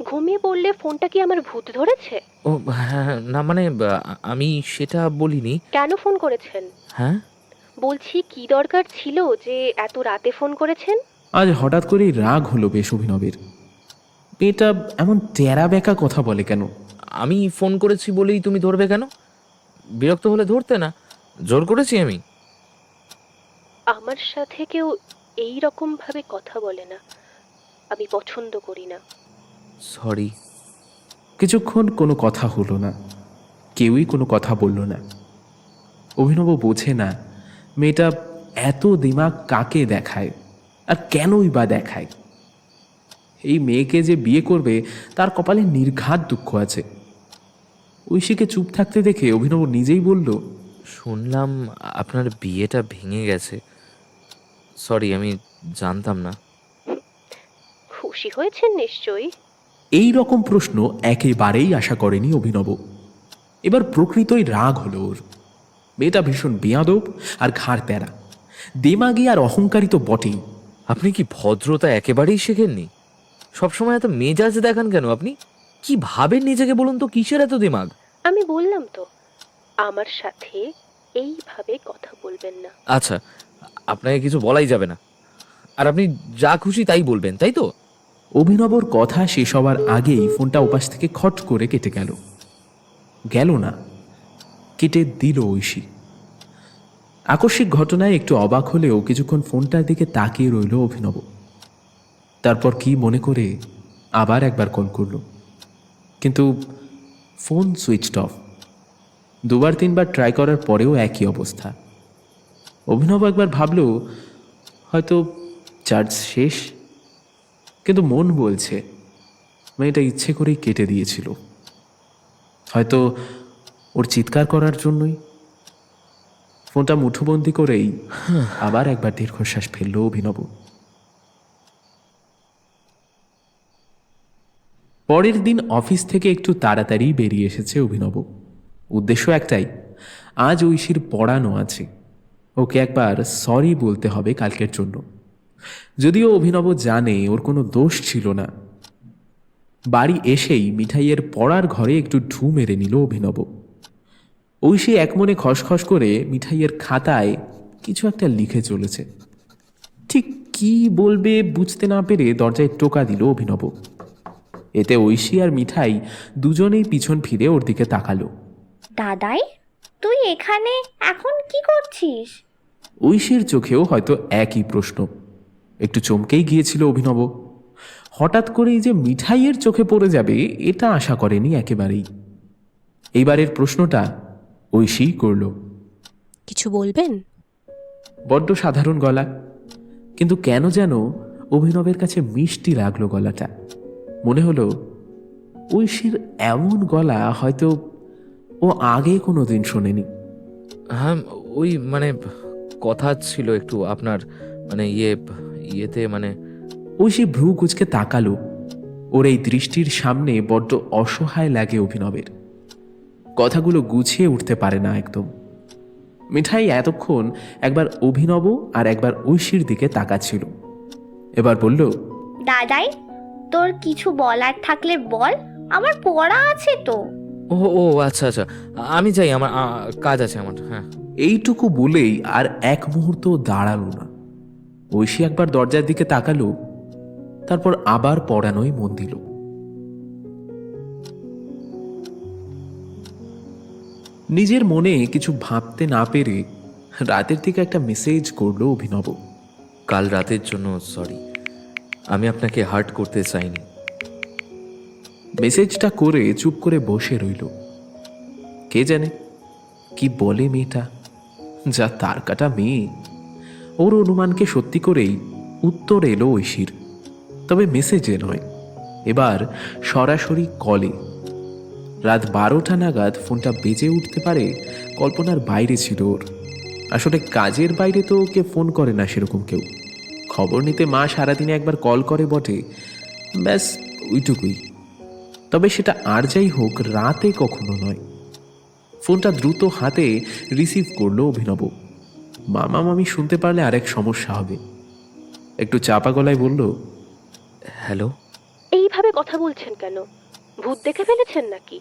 ঘুমিয়ে পড়লে ফোনটা কি আমার ভূত ধরেছে? ও হ্যাঁ, না মানে আমি সেটা বলিনি। কেন ফোন করেছেন? হ্যাঁ বলছি কি দরকার ছিল যে এত রাতে ফোন করেছেন? আজ হঠাৎ করেই রাগ হলো বেশ অভিনবের। মেয়েটা এমন টেরা বেঁকা কথা বলে কেন? আমি ফোন করেছি বলেই তুমি ধরবে কেন? বিরক্ত হলে ধরতে না, জোর করেছি আমি? আমার সাথে কেউ এই রকম ভাবে কথা বলে না, আমি পছন্দ করি না। সরি। কিছুক্ষণ কোনো কথা হলো না, কেউই কোনো কথা বলল না। অভিনব বোঝে না মেয়েটা এত দিমাগ কাকে দেখায়, আর কেনই বা দেখায়। এই মেয়েকে যে বিয়ে করবে তার কপালে নির্ঘাত দুঃখ আছে। ঐশীকে চুপ থাকতে দেখে অভিনব নিজেই বলল, শুনলাম আপনার বিয়েটা ভেঙে গেছে। সরি, আমি জানতাম না। খুশি হয়েছেন নিশ্চয়ই? এই রকম প্রশ্ন একেবারেই আশা করেনি অভিনব। এবার প্রকৃতই রাগ হলো ওর। মেয়েটা ভীষণ বেয়াদব আর ঘাড় তেরা, দেমাগী আর অহংকারী তো বটেই। আপনি কি ভদ্রতা একেবারেই শেখেননি? সবসময় এত মেজাজ দেখান কেন আপনি? কি ভাবেন নিজেকে বলুন তো? কিসের এত দিমাগ? আমি বললাম তো, আমার সাথে এইভাবে কথা বলবেন না। আচ্ছা, আপনাকে কিছু বলাই যাবে না, আর আপনি যা খুশি তাই বলবেন, তাই তো? অভিনবর কথা শেষ হওয়ার আগেই ফোনটা ওপাশ থেকে খট করে কেটে গেল। গেল না, কেটে দিল ঐশী। আকস্মিক ঘটনায় একটু অবাক হলেও কিছুক্ষণ ফোনটার দিকে তাকিয়ে রইল অভিনব। তারপর কি মনে করে আবার একবার কল করল, কিন্তু ফোন সুইচড অফ। 2-3বার ট্রাই করার পরেও একই অবস্থা। অভিনব একবার ভাবল হয়তো চার্জ শেষ, কিন্তু মন বলছে মেয়েটা ইচ্ছে করেই কেটে দিয়েছিল, হয়তো ওর চিৎকার করার জন্যই। ফোনটা মুঠোবন্দি করেই আবার একবার দীর্ঘশ্বাস ফেলল অভিনব। পরের দিন অফিস থেকে একটু তাড়াতাড়ি বেরিয়ে এসেছে অভিনব। উদ্দেশ্য একটাই, আজ ঐশীর পড়ানো আছে, ওকে একবার সরি বলতে হবে কালকের জন্য। যদিও অভিনব জানে ওর কোনো দোষ ছিল না। বাড়ি এসেই মিঠাইয়ের পড়ার ঘরে একটু ঢু মেরে নিল অভিনব। ঐশী একমনে খসখস করে মিঠাইয়ের খাতায় কিছু একটা লিখে চলেছে। ঠিক কি বলবে বুঝতে না পেরে দরজায় টোকা দিল অভিনব। এতে ঐশী আর মিঠাই দুজনেই পিছন ফিরে ওর দিকে তাকালো। দাদাই, তুই এখানে এখন কি করছিস? ঐশীর চোখেও হয়তো একই প্রশ্ন। একটু চমকেই গিয়েছিল অভিনব। হঠাৎ করেই যে মিঠাইয়ের চোখে পড়ে যাবে এটা আশা করেনি একেবারেই। এইবারের প্রশ্নটা ঐশী করল। কিছু বলবেন? বড্ড সাধারণ গলা, কিন্তু কেন যেন অভিনবের কাছে মিষ্টি লাগলো গলাটা। মনে হলো ঐশীর এমন গলা হয়তো ও আগে কোনো দিন শোনেনি। হ্যাঁ, ওই মানে কথা ছিল একটু আপনার, মানে ইয়েতে মানে। ঐশী ভ্রু কুচকে তাকালো। ওর এই দৃষ্টির সামনে বড্ড অসহায় লাগে অভিনবের। কথাগুলো গুছিয়ে উঠতে পারে না একদম। মিঠাই এতক্ষণ একবার অভিনব আর একবার ঐশীর দিকে তাকাচ্ছিল। এবার বলল, দাদাই, তোর কিছু বলার থাকলে বল, আমার পড়া আছে তো। ও ও আচ্ছা আচ্ছা, আমি যাই, আমার কাজ আছে আমার। হ্যাঁ। এইটুকু বলেই আর এক মুহূর্ত দাঁড়ালো না। ঐশী একবার দরজার দিকে তাকালো, তারপর আবার পড়ানোই মন দিল। নিজের মনে কিছু ভাবতে না পেরে রাতের দিকে একটা মেসেজ করলো অভিনব। কাল রাতের জন্য সরি, আমি আপনাকে হার্ট করতে চাইনি। মেসেজটা করে চুপ করে বসে রইল। কে জানে কি বলে মেয়েটা, যা তার কাটা মেয়ে। ওর অনুমানকে সত্যি করেই উত্তর এলো ঐশীর, তবে মেসেজে নয়, এবার সরাসরি কলে। রাত 12টা নাগাদ ফোনটা বেজে উঠতে পারে কল্পনার বাইরে ছিল ওর। আসলে কাজের বাইরে তো ওকে ফোন করে না সেরকম কেউ। খবর নিতে মা সারাদিনে একবার কল করে বটে, ব্যাস ওইটুকুই। তবে সেটা আর যাই হোক, রাতে কখনো নয়। ফোনটা দ্রুত হাতে রিসিভ করলো অভিনব। মামা মামি শুনতে পারলে আরেক সমস্যা হবে। একটু চাপা গলায় বলল, হ্যালো। এইভাবে কথা বলছেন কেন? ভূত দেখে ফেলেছেন নাকি?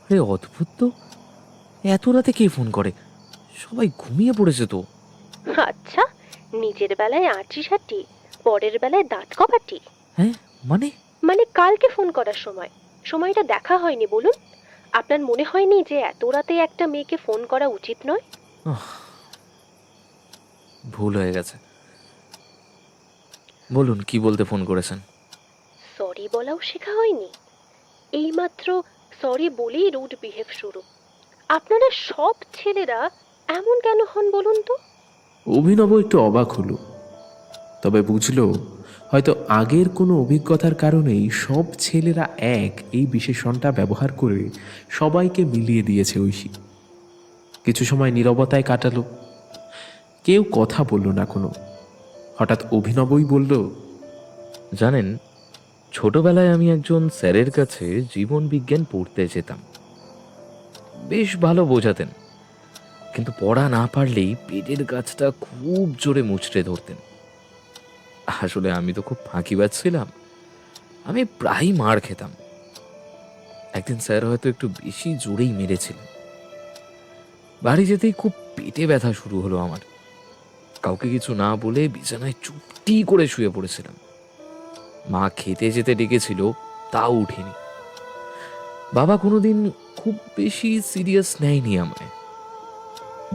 আরে অদ্ভুত তো, এত রাতে কে ফোন করে? সবাই ঘুমিয়ে পড়েছে তো। আচ্ছা, নিজের বেলায় আঁটি সাটি, পরের বেলায় দাঁত কপাটি। হ্যাঁ মানে? মানে কালকে ফোন করার সময়টা দেখা হয়নি বলুন? আপনার মনে হয়নি যে এত রাতে একটা মেয়েকে ফোন করা উচিত নয়? ভুল হয়ে গেছে। বলুন কি বলতে ফোন করেছেন? সরি বলাও শেখা হয়নি? এইমাত্র সরি বলেই রুড বিহেভ শুরু। আপনারা সব ছেলেরা এমন কেন হন বলুন তো? অভিনব একটু অবাক হলো, তবে বুঝলো হয়তো আগের কোনো অভিজ্ঞতার কারণেই সব ছেলেরা এক এই বিশেষণটা ব্যবহার করে সবাইকে মিলিয়ে দিয়েছে ঐশী। কিছু সময় নীরবতায় কাটালো, কেউ কথা বলল না কোনো। হঠাৎ অভিনবই বলল, জানেন, ছোটবেলায় আমি একজন স্যারের কাছে জীবন বিজ্ঞান পড়তে যেতাম। বেশ ভালো বোঝাতেন, কিন্তু পড়া না পারলেই পেটের কাজটা খুব জোরে মুচড়ে ধরতেন। আসলে আমি তো খুব ফাঁকিবাজ ছিলাম, আমি প্রায় মার খেতাম। একদিন স্যার হয়তো একটু বেশি জোরেই মেরেছিলেন। বাড়ি যেতেই খুব পেটে ব্যথা শুরু হলো আমার। কাউকে কিছু না বলে বিছানায় চুপটি করে শুয়ে পড়েছিলাম। মা খেতে যেতে ডেকেছিল, তাও উঠিনি। বাবা কোনোদিন খুব বেশি সিরিয়াস নেয়নি আমায়।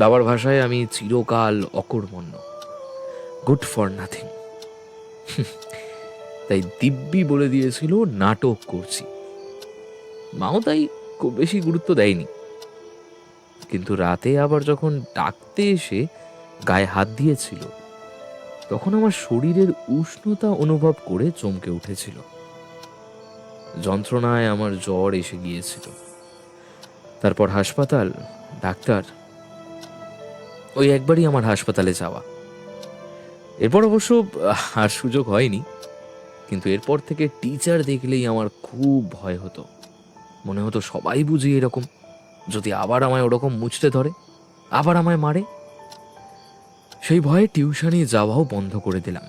বাবার ভাষায় আমি চিরকাল অকর্মণ্য, গুড ফর নাথিং। তাই দিব্যি বলে দিয়েছিল নাটক করছি। মাও তাই খুব বেশি গুরুত্ব দেয়নি। কিন্তু রাতে আবার যখন ডাকতে এসে গায়ে হাত দিয়েছিল, তখন আমার শরীরের উষ্ণতা অনুভব করে চমকে উঠেছিল। যন্ত্রণায় আমার জ্বর এসে গিয়েছিল। তারপর হাসপাতাল, ডাক্তার, ওই একবারই আমার হাসপাতালে যাওয়া। এরপর অবশ্য আর সুযোগ হয়নি। কিন্তু এরপর থেকে টিচার দেখলেই আমার খুব ভয় হতো। মনে হতো সবাই বুঝি এরকম, যদি আবার আমায় ওরকম মুছতে ধরে, আবার আমায় মারে। সেই ভয়ে টিউশনে যাওয়াও বন্ধ করে দিলাম।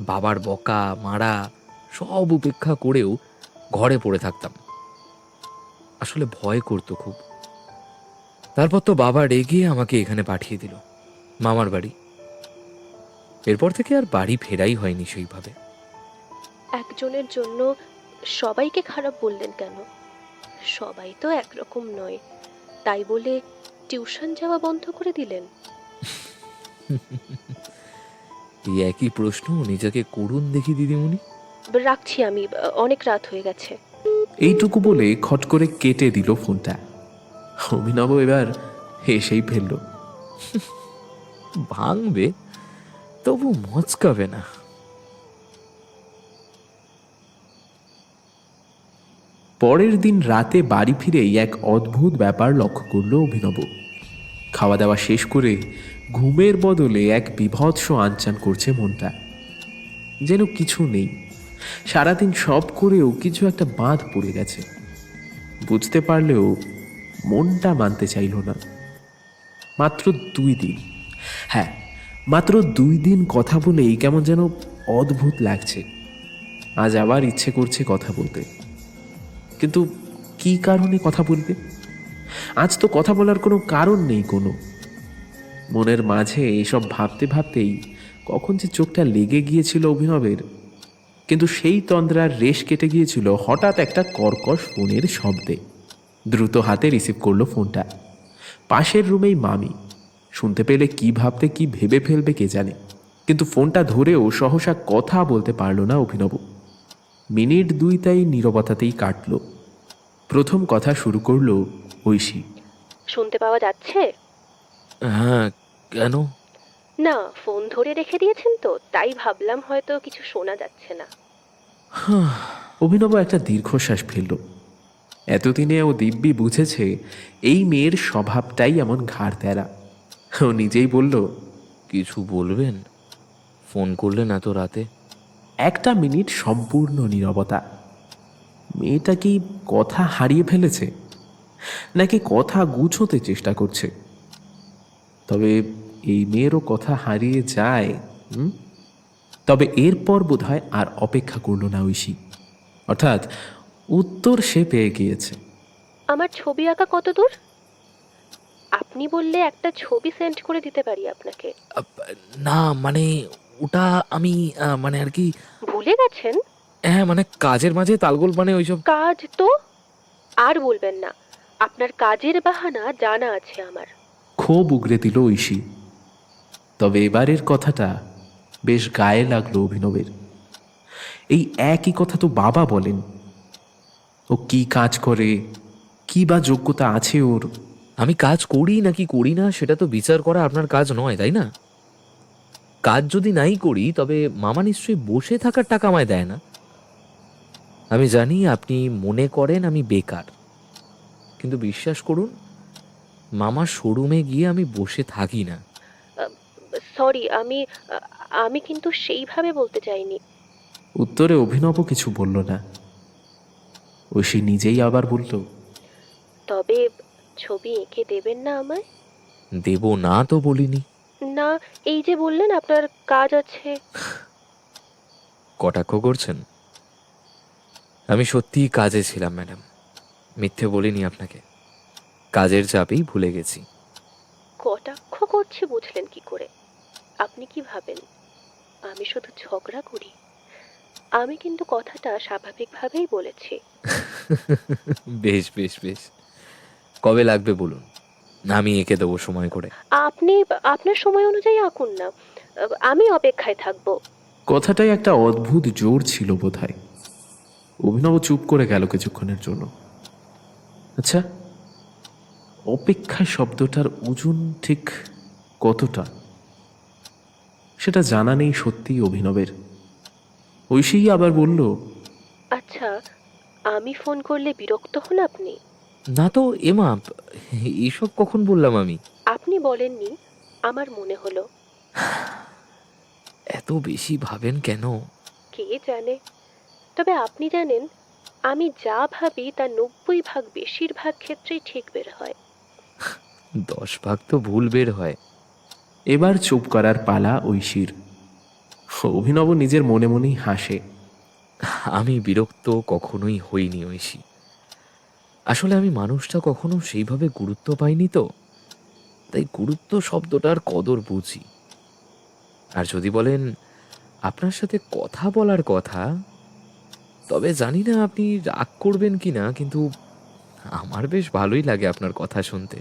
বাবার বকা মারা সব উপেক্ষা করেও ঘরে পড়ে থাকতাম। আসলে ভয় করতো খুব। তারপর তো বাবা রেগে আমাকে এখানে পাঠিয়ে দিল, মামার বাড়ি। এরপর থেকে আর বাড়ি ফেরাই হয়নি সেইভাবে। একজনের জন্য সবাইকে খারাপ বললেন কেন? সবাই তো একরকম নয়, তাই বলে টিউশন যাওয়া বন্ধ করে দিলেন? এই একই প্রশ্ন নিজেকে করুন দেখি দিদিমণি। রাখছি আমি, অনেক রাত হয়ে গেছে। এইটুকু বলে খট করে কেটে দিল ফোনটা। অভিনব এবার হেসেই ফেলল। ভাঙবে তবু মচকাবে না। পরের দিন রাতে বাড়ি ফিরেই এক অদ্ভুত ব্যাপার লক্ষ্য করল অভিনব। খাওয়া দাওয়া শেষ করে ঘুমের বদলে এক বীভৎস আনচান করছে মনটা, যেন কিছু নেই। সারাদিন সব করেও কিছু একটা বাঁধ পড়ে গেছে। বুঝতে পারলেও মনটা মানতে চাইল না। মাত্র 2 দিন, হ্যাঁ মাত্র 2 দিন কথা বলেই কেমন যেন অদ্ভুত লাগছে। আজ আবার ইচ্ছে করছে কথা বলতে, কিন্তু কি কারণে কথা বলবে? আজ তো কথা বলার কোনো কারণ নেই কোনো। মনের মাঝে এসব ভাবতে ভাবতেই কখন যে চোখটা লেগে গিয়েছিল অভিনবের। কিন্তু সেই তন্দ্রার রেশ কেটে গিয়েছিল হঠাৎ একটা কর্কশ ফোনের শব্দে। দ্রুত হাতে রিসিভ করলো ফোনটা। পাশের রুমেই মামি। শুনতে পেলে কি ভাবতে কি ভেবে ফেলবে কে জানে, কিন্তু ফোনটা ধরেও সহসা কথা বলতে পারল না অভিনব। মিনিট 2 তাই নীরবতাতেই কাটল। প্রথম কথা শুরু করলো ঐশী। শুনতে পাওয়া যাচ্ছে? হ্যাঁ, কেন? না, ফোন ধরে রেখে দিয়েছেন তো, তাই ভাবলাম হয়তো কিছু শোনা যাচ্ছে না। অভিনব একটা দীর্ঘশ্বাস ফেলল। এতদিনে ও দিব্যি বুঝেছে এই মেয়ের স্বভাবটাই এমন ঘাড় তেরা। ও নিজেই বলল, কিছু বলবেন? ফোন করলেন এত রাতে? 1 মিনিট সম্পূর্ণ নীরবতা। মেয়েটা কি কথা হারিয়ে ফেলেছে, নাকি কথা গুছোতে চেষ্টা করছে? তবে এই মেয়েরও কথা হারিয়ে যায়। তবে এরপর বোধহয় আর অপেক্ষা করল না ঐশী, অর্থাৎ উত্তর সে পেয়ে গিয়েছে। আমার ছবি আঁকা কত দূর? আপনি বললে একটা ছবি সেন্ড করে দিতে পারি আপনাকে। না মানে ওটা আমি মানে আর কি। ভুলে গেছেন? হ্যাঁ মানে কাজের মাঝে তালগোল, মানে ওইসব। কাজ তো আর বলবেন না, আপনার কাজের বাহানা জানা আছে আমার। ক্ষোভ উগরে দিল ঐশী। তবে এবারের কথাটা বেশ গায়ে লাগলো অভিনবের। এই একই কথা তো বাবা বলেন। ও কি কাজ করে, কি বা যোগ্যতা আছে ওর? আমি কাজ করি নাকি করি না সেটা তো বিচার করা আপনার কাজ নয়, তাই না? কাজ যদি নাই করি তবে মামা নিশ্চয়ই বসে থাকার টাকা আমায় দেয় না। আমি জানি আপনি মনে করেন আমি বেকার, কিন্তু বিশ্বাস করুন মামার শোরুমে গিয়ে আমি বসে থাকি না। সরি, আমি কিন্তু সেইভাবে বলতে চাইনি। উত্তরে অভিনব কিছু বলল না। ঐশী নিজেই আবার বলল, তবে ছবি এঁকে দেবেন না আমায়? দেব না তো বলিনি। না, এই যে বললেন আপনার কাজ আছে। কটাক্ষ করছেন? আমি সত্যিই কাজে ছিলাম ম্যাডাম, মিথ্যে বলিনি আপনাকে। কাজের চাপেই ভুলে গেছি। কটাক্ষ করছে বুঝলেন কি করে? আপনি কি ভাবেন আমি শুধু ঝগড়া করি? আমি কিন্তু কথাটা স্বাভাবিকভাবেই বলেছি। বেশ বেশ বেশ, কবে লাগবে বলুন, আমি এঁকে দেবো সময় করে। আপনি আপনার সময় অনুযায়ী আঁকুন না, আমি অপেক্ষায় থাকবো। কথাটাই একটা অদ্ভুত জোর ছিল বোধহয়। অভিনব চুপ করে গেল কিছুক্ষণের জন্য। আচ্ছা, অপেক্ষা শব্দটার ওজন ঠিক কতটা সেটা জানা নেই সত্যি অভিনবের। ঐশী আবার বলল, আচ্ছা, আমি ফোন করলে বিরক্ত হন আপনি? না তো এমা, এইসব কখন বললাম আমি? আপনি বলেননি, আমার মনে হলো। এত বেশি ভাবেন কেন? কে জানে। তবে আপনি জানেন, আমি যা ভাবি তা 90 ভাগ বেশিরভাগ ক্ষেত্রেই ঠিক বের হয়। 10 ভাগ তো ভুল বের হয়। এবার চুপ করার পালা ঐশীর। অভিনব নিজের মনে মনেই হাসে। আমি বিরক্ত কখনোই হইনি ঐশী। আসলে আমি মানুষটা কখনো সেইভাবে গুরুত্ব পাইনি তো, তাই গুরুত্ব শব্দটার কদর বুঝি। আর যদি বলেন আপনার সাথে কথা বলার কথা, তবে জানি না আপনি রাগ করবেন কিনা, কিন্তু আমার বেশ ভালোই লাগে আপনার কথা শুনতে।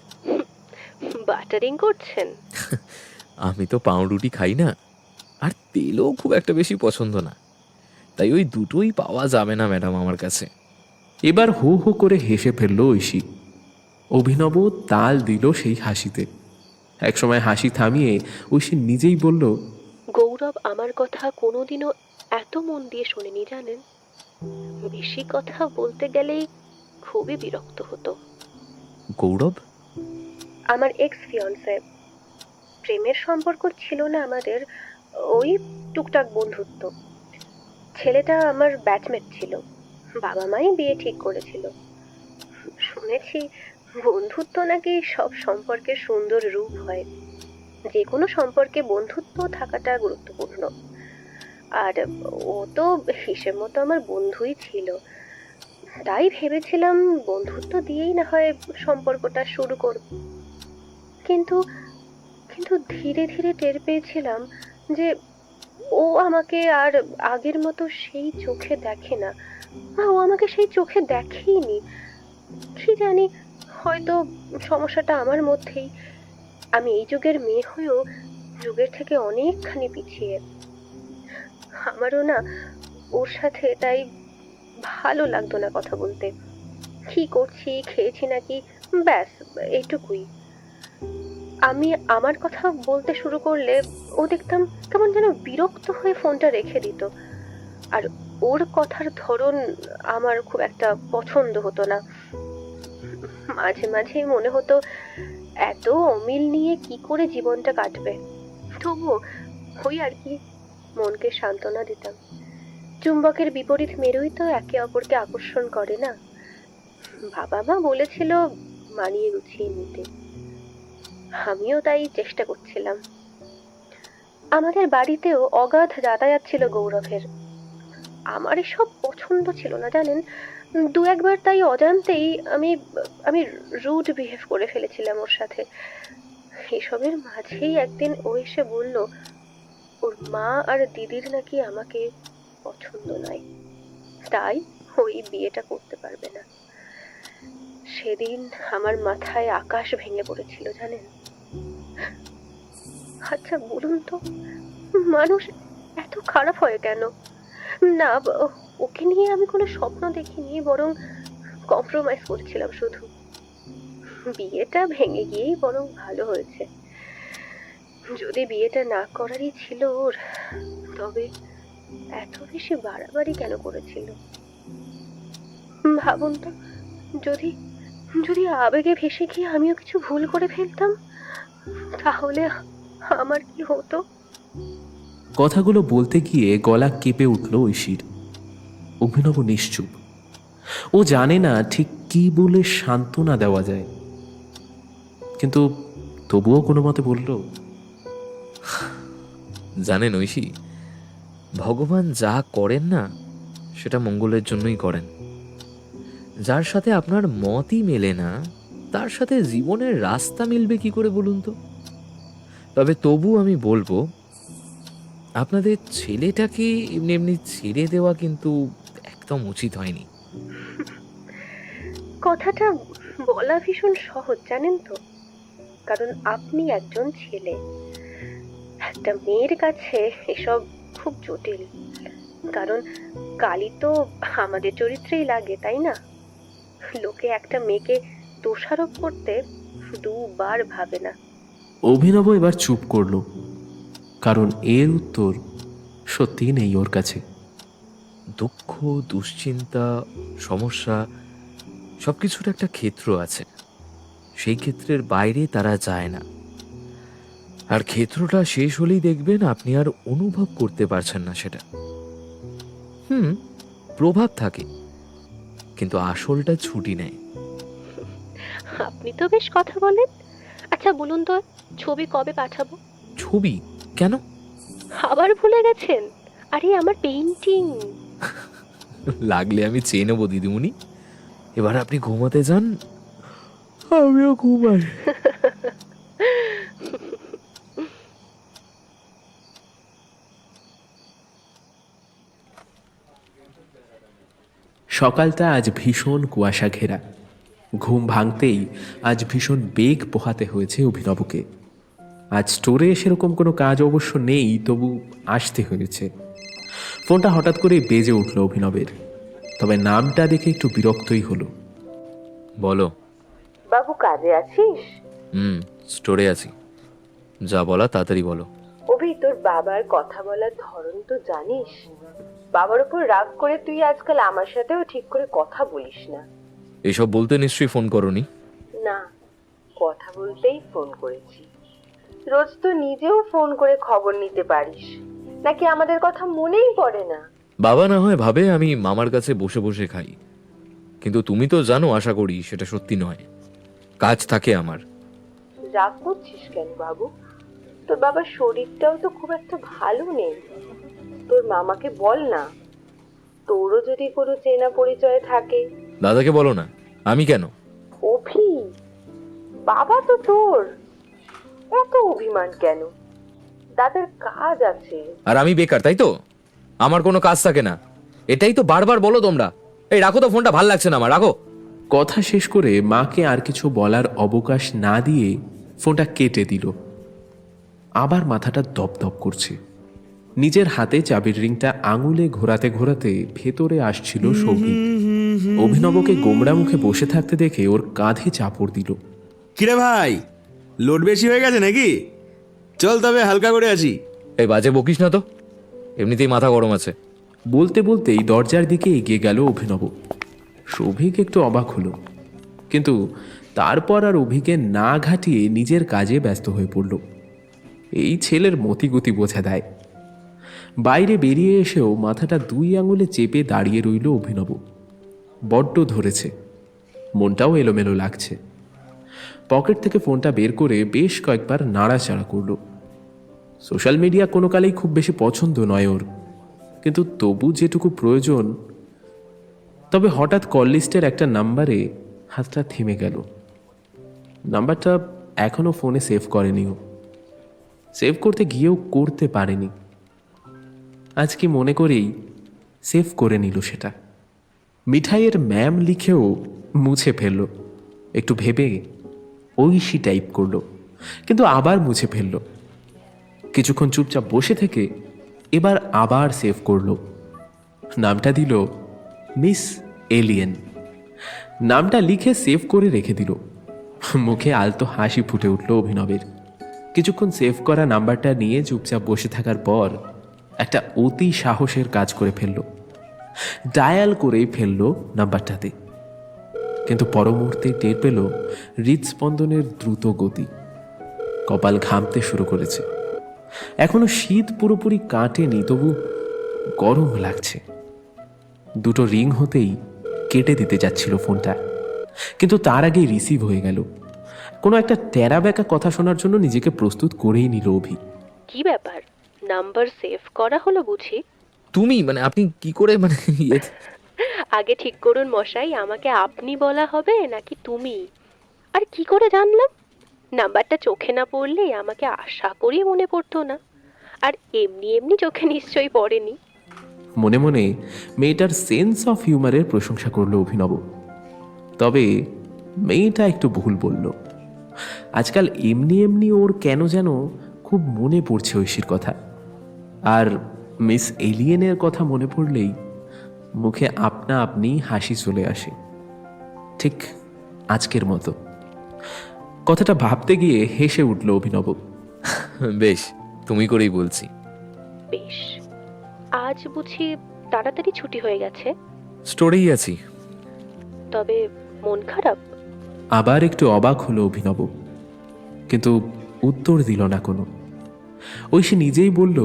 বাটারিং করছেন? আমি তো পাউরুটি খাই না, আর তেলও খুব একটা বেশি পছন্দ না, তাই ওই দুটোই পাওয়া যাবে না ম্যাডাম আমার কাছে। এবার হো হো করে হেসে ফেলল ঐশী। অভিনব তাল দিল সেই হাসিতে। একসময় হাসি থামিয়ে ঐশী নিজেই বলল, গৌরব আমার কথা কোনোদিনও এত মন দিয়ে শোনেনি জানেন। বেশি কথা বলতে গেলেই খুবই বিরক্ত হতো। গৌরব? আমার এক্স ফিয়ন্সে। প্রেমের সম্পর্ক ছিল না আমাদের, ওই টুকটাক বন্ধুত্ব। ছেলেটা আমার ব্যাচমেট ছিল, বাবা মাই বিয়ে ঠিক করেছিল। শুনেছি বন্ধুত্ব নাকি সব সম্পর্কের সুন্দর রূপ হয়। যে কোনো সম্পর্কে বন্ধুত্ব থাকাটা গুরুত্বপূর্ণ। আর ও তো হিসেব মতো আমার বন্ধুই ছিল, তাই ভেবেছিলাম বন্ধুত্ব দিয়েই না হয় সম্পর্কটা শুরু করব। কিন্তু কিন্তু ধীরে ধীরে টের পেয়েছিলাম যে ও আমাকে আর আগের মতো সেই চোখে দেখে না। ও আমাকে সেই চোখে দেখেইনি। কি জানি, হয়তো সমস্যাটা আমার মধ্যেই। আমি এই যুগের মেয়ে হয়েও যুগের থেকে অনেকখানি পিছিয়ে। আমারও না ওর সাথে তাই ভালো লাগতো না কথা বলতে। কি করছি, খেয়েছি নাকি, ব্যাস এইটুকুই। আমি আমার কথা বলতে শুরু করলে ও দেখতাম কেমন যেন বিরক্ত হয়ে ফোনটা রেখে দিত। আর ওর কথার ধরন আমার খুব একটা পছন্দ হতো না। মাঝে মাঝে মনে হতো এত অমিল নিয়ে কি করে জীবনটা কাটবে। তবুও ওই আর কি, মনকে সান্ত্বনা দিতাম। চুম্বকের বিপরীত মেরুই তো একে অপরকে আকর্ষণ করে না। বাবা মা বলেছিল মানিয়ে গুছিয়ে নিতে, আমিও তাই চেষ্টা করছিলাম। আমাদের বাড়িতেও অগাধ যাতায়াত ছিল গৌরবের। আমার এসব পছন্দ ছিল না জানেন। দু একবার তাই অজান্তেই আমি আমি রুড বিহেভ করে ফেলেছিলাম ওর সাথে। এসবের মাঝেই একদিন ও এসে বলল ওর মা আর দিদির নাকি আমাকে পছন্দ নয়, তাই ওই বিয়েটা করতে পারবে না। সেদিন আমার মাথায় আকাশ ভেঙে পড়েছিল জানেন। আচ্ছা বলুন তো, মানুষ এত খারাপ হয় কেন? না, ওকে নিয়ে আমি কোনো স্বপ্ন দেখিনি, বরং কম্প্রোমাইজ করছিলাম শুধু। বিয়েটা ভেঙে গিয়েই বরং ভালো হয়েছে। যদি বিয়েটা না করারই ছিল ওর, তবে এত বেশি বাড়াবাড়ি কেন করেছিল? ভাবুন তো, যদি যদি আবেগে ভেসে গিয়ে আমিও কিছু ভুল করে ফেলতাম, তাহলে আমার কি হতো? কথাগুলো বলতে গিয়ে গলা কেঁপে উঠল ঐশীর। অভিনব নিশ্চুপ। ও জানে না ঠিক কি বলে সান্ত্বনা দেওয়া যায়, কিন্তু তবুও কোনো মতে বলল, জানেন ঐশী, ভগবান যা করেন না সেটা মঙ্গলের জন্যই করেন। যার সাথে আপনার মতই মেলে না, তার সাথে জীবনের রাস্তা মিলবে কি করে বলুন তো? তবে তবু আমি বলবো, আপনাদের ছেলেটাকে এমনি এমনি ছেড়ে দেওয়া কিন্তু একদম উচিত হয়নি। কথাটা বলা ভীষণ সহজ জানেন তো, কারণ আপনি একজন ছেলে। একটা মেয়ের কাছে এসব খুব জটিল, কারণ কালি তো আমাদের চরিত্রেই লাগে, তাই না? লোকে একটা মেয়েকে দোষারোপ করতে দুবার ভাবে না। অভিনব এবার চুপ করল, কারণ এর উত্তর সত্যিই নেই ওর কাছে। দুঃখ, দুশ্চিন্তা, সমস্যা সবকিছুর একটা ক্ষেত্র আছে। সেই ক্ষেত্রের বাইরে তারা যায় না। আর ক্ষেত্রটা শেষ হলেই দেখবেন আপনি আর অনুভব করতে পারছেন না সেটা। প্রভাব থাকে, কিন্তু আসলটা ছুটি নেয়। আপনি তো বেশ কথা বলেন। আচ্ছা বলুন তো, ছবি কবে পাঠাবো? ছবি কেন? আবার ভুলে গেছেন? আরে আমার পেইন্টিং। লাগলে আমি চেয়ে নেবো দিদিমণি। এবার আপনি ঘুমাতে যান, আমিও ঘুমাই। সকালটা আজ ভীষণ কুয়াশা ঘেরা। ঘুম ভাঙতেই আজ ভীষণ বেগ পোহাতে হয়েছে অভিনবকে। আজ স্টোরে সেরকম কোনো কাজ অবশ্য নেই, তবু আসতে হয়েছে। ফোনটা হঠাৎ করে বেজে উঠল অভিনবের, তবে নামটা দেখে একটু বিরক্তই হলো। বলো। বাবু কাজে আছিস? স্টোরে আছি, যা বলা তাড়াতাড়ি বলো। অভি, তোর বাবার কথা বলার ধরন তো জানিস। বাবার উপর রাগ করে তুই আজকাল আমার সাথেও ঠিক করে কথা বলিস না। এসব বলতে নিশ্চয়ই ফোন করনি? না, কথা বলতেই ফোন করেছি। রোজ তো নিজেও ফোন করে খবর নিতে পারিস, নাকি আমাদের কথা মনেই পড়ে না? বাবা না হয় ভাবে আমি মামার কাছে বসে বসে খাই, কিন্তু তুমি তো জানো, আশা করি সেটা সত্যি নয়। কাজ থাকে আমার। রাগ করছিস কেন বাবু? তোর বাবার শরীরটাও তো খুব একটা ভালো নেই। তোর মামাকে বল না, তোরও যদি কোনো চেনা পরিচয় থাকে। দাদাকে বলো না। আমি কেন? অভি, বাবা তো তোর, এত অভিমান কেন? দাদার কাজ আছে। আর আমি বেকার, তাই তো? আমার কোনো কাজ থাকে না, এটাই তো বারবার বলো তোমরা। এই রাখো তো ফোনটা, ভাল লাগছে না আমার, রাখো। কথা শেষ করে মাকে আর কিছু বলার অবকাশ না দিয়ে ফোনটা কেটে দিল। আবার মাথাটা দপদপ করছে। নিজের হাতে চাবির রিংটা আঙুলে ঘোরাতে ঘোরাতে ভেতরে আসছিল সৌভিক। অভিনবকে গোমড়া মুখে বসে থাকতে দেখে ওর কাঁধে চাপড় দিল। কিরে ভাই, লোড বেশি হয়ে গেছে নাকি? চল তবে হালকা করে আছি। এই বাজে বকিস না তো, এমনিতেই মাথা গরম আছে। বলতে বলতেই দরজার দিকে এগিয়ে গেল অভিনব। সৌভিক একটু অবাক হলো, কিন্তু তারপর আর অভিকে না ঘাটিয়ে নিজের কাজে ব্যস্ত হয়ে পড়ল। এই ছেলের মতিগতি বোঝা দেয়। বাইরে বেরিয়ে এসেও মাথাটা 2 আঙুলে চেপে দাঁড়িয়ে রইল অভিনব। বড্ড ধরেছে, মনটাও এলোমেলো লাগছে। পকেট থেকে ফোনটা বের করে বেশ কয়েকবার নাড়াচাড়া করল। সোশ্যাল মিডিয়া কোনো কালেই খুব বেশি পছন্দ নয় ওর, কিন্তু তবু যেটুকু প্রয়োজন। তবে হঠাৎ কল লিস্টের একটা নাম্বারে হাতটা থেমে গেল। নাম্বারটা এখনও ফোনে সেভ করেনি ও। সেভ করতে গিয়েও করতে পারেনি। আজকে মনে করেই সেভ করে নিল সেটা। মিঠাইয়ের ম্যাম লিখেও মুছে ফেলল। একটু ভেবে ঐশী টাইপ করলো, কিন্তু আবার মুছে ফেলল। কিছুক্ষণ চুপচাপ বসে থেকে এবার আবার সেভ করলো। নামটা দিল মিস এলিয়েন। নামটা লিখে সেভ করে রেখে দিল। মুখে আলতো হাসি ফুটে উঠল অভিনবের। কিছুক্ষণ সেভ করা নাম্বারটা নিয়ে চুপচাপ বসে থাকার পর একটা অতি সাহসের কাজ করে ফেলল। ডায়াল করেই ফেলল নাম্বারটাতে, কিন্তু পর মুহূর্তে টের পেল হৃদস্পন্দনের দ্রুত গতি। কপাল ঘামতে শুরু করেছে। এখনো শীত পুরোপুরি কাটেনি, তবু গরম লাগছে। 2টো রিং হতেই কেটে দিতে যাচ্ছিল ফোনটা, কিন্তু তার আগেই রিসিভ হয়ে গেল। কোনো একটা টেরা বেঁকা কথা শোনার জন্য নিজেকে প্রস্তুত করেই নিল অভি। কি ব্যাপার, নাম্বার সেভ করা হলো বুঝি? তুমি মানে আপনি কি করে মানে আগে ঠিক করুন মশাই, আমাকে আপনি বলা হবে নাকি তুমি? আর কি করে জানলাম? নাম্বারটা চোখে না পড়লেই আমাকে আশা করি মনে পড়তো না। আর এমনি এমনি চোখে নিশ্চয়ই পড়েনি। মনে মনে মেয়েটার সেন্স অফ হিউমারের প্রশংসা করল অভিনব। তবে মেয়েটা একটু ভুল বলল। আজকাল এমনি এমনি ওর কেন যেন খুব মনে পড়ছে ঐশীর কথা, আর মিস এলিয়েনের কথা মনে পড়লেই মুখে আপনা আপনি হাসি চলে আসে, ঠিক আজকের মতো। কথাটা ভাবতে গিয়ে হেসে উঠল অভিনব। বেশ, তুমি করেই বলছি। বেশ, আজ বুঝি তাড়াতাড়ি ছুটি হয়ে গেছে? স্টোরেই আছি। তবে মন খারাপ? আবার একটু অবাক হলো অভিনব, কিন্তু উত্তর দিল না কোনো। ঐশী নিজেই বলল,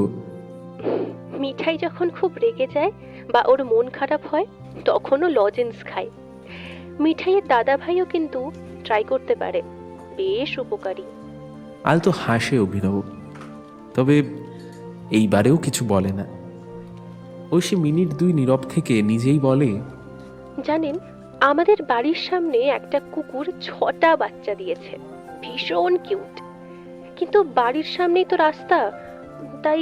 মিঠাই যখন খুব রেগে যায় বা ওর মন খারাপ হয় তখনও লজেন্স খায়। মিঠাইয়ের দাদা ভাইও কিন্তু ট্রাই করতে পারে, বেশ উপকারী। আলতো হাসে অভিনব, তবে এইবারেও কিছু বলে না। ঐশী মিনিট 2 নীরব থেকে নিজেই বলে, জানেন, আমাদের বাড়ির সামনে একটা কুকুর 6টা বাচ্চা দিয়েছে, ভীষণ কিউট। কিন্তু বাড়ির সামনেই তো রাস্তা, তাই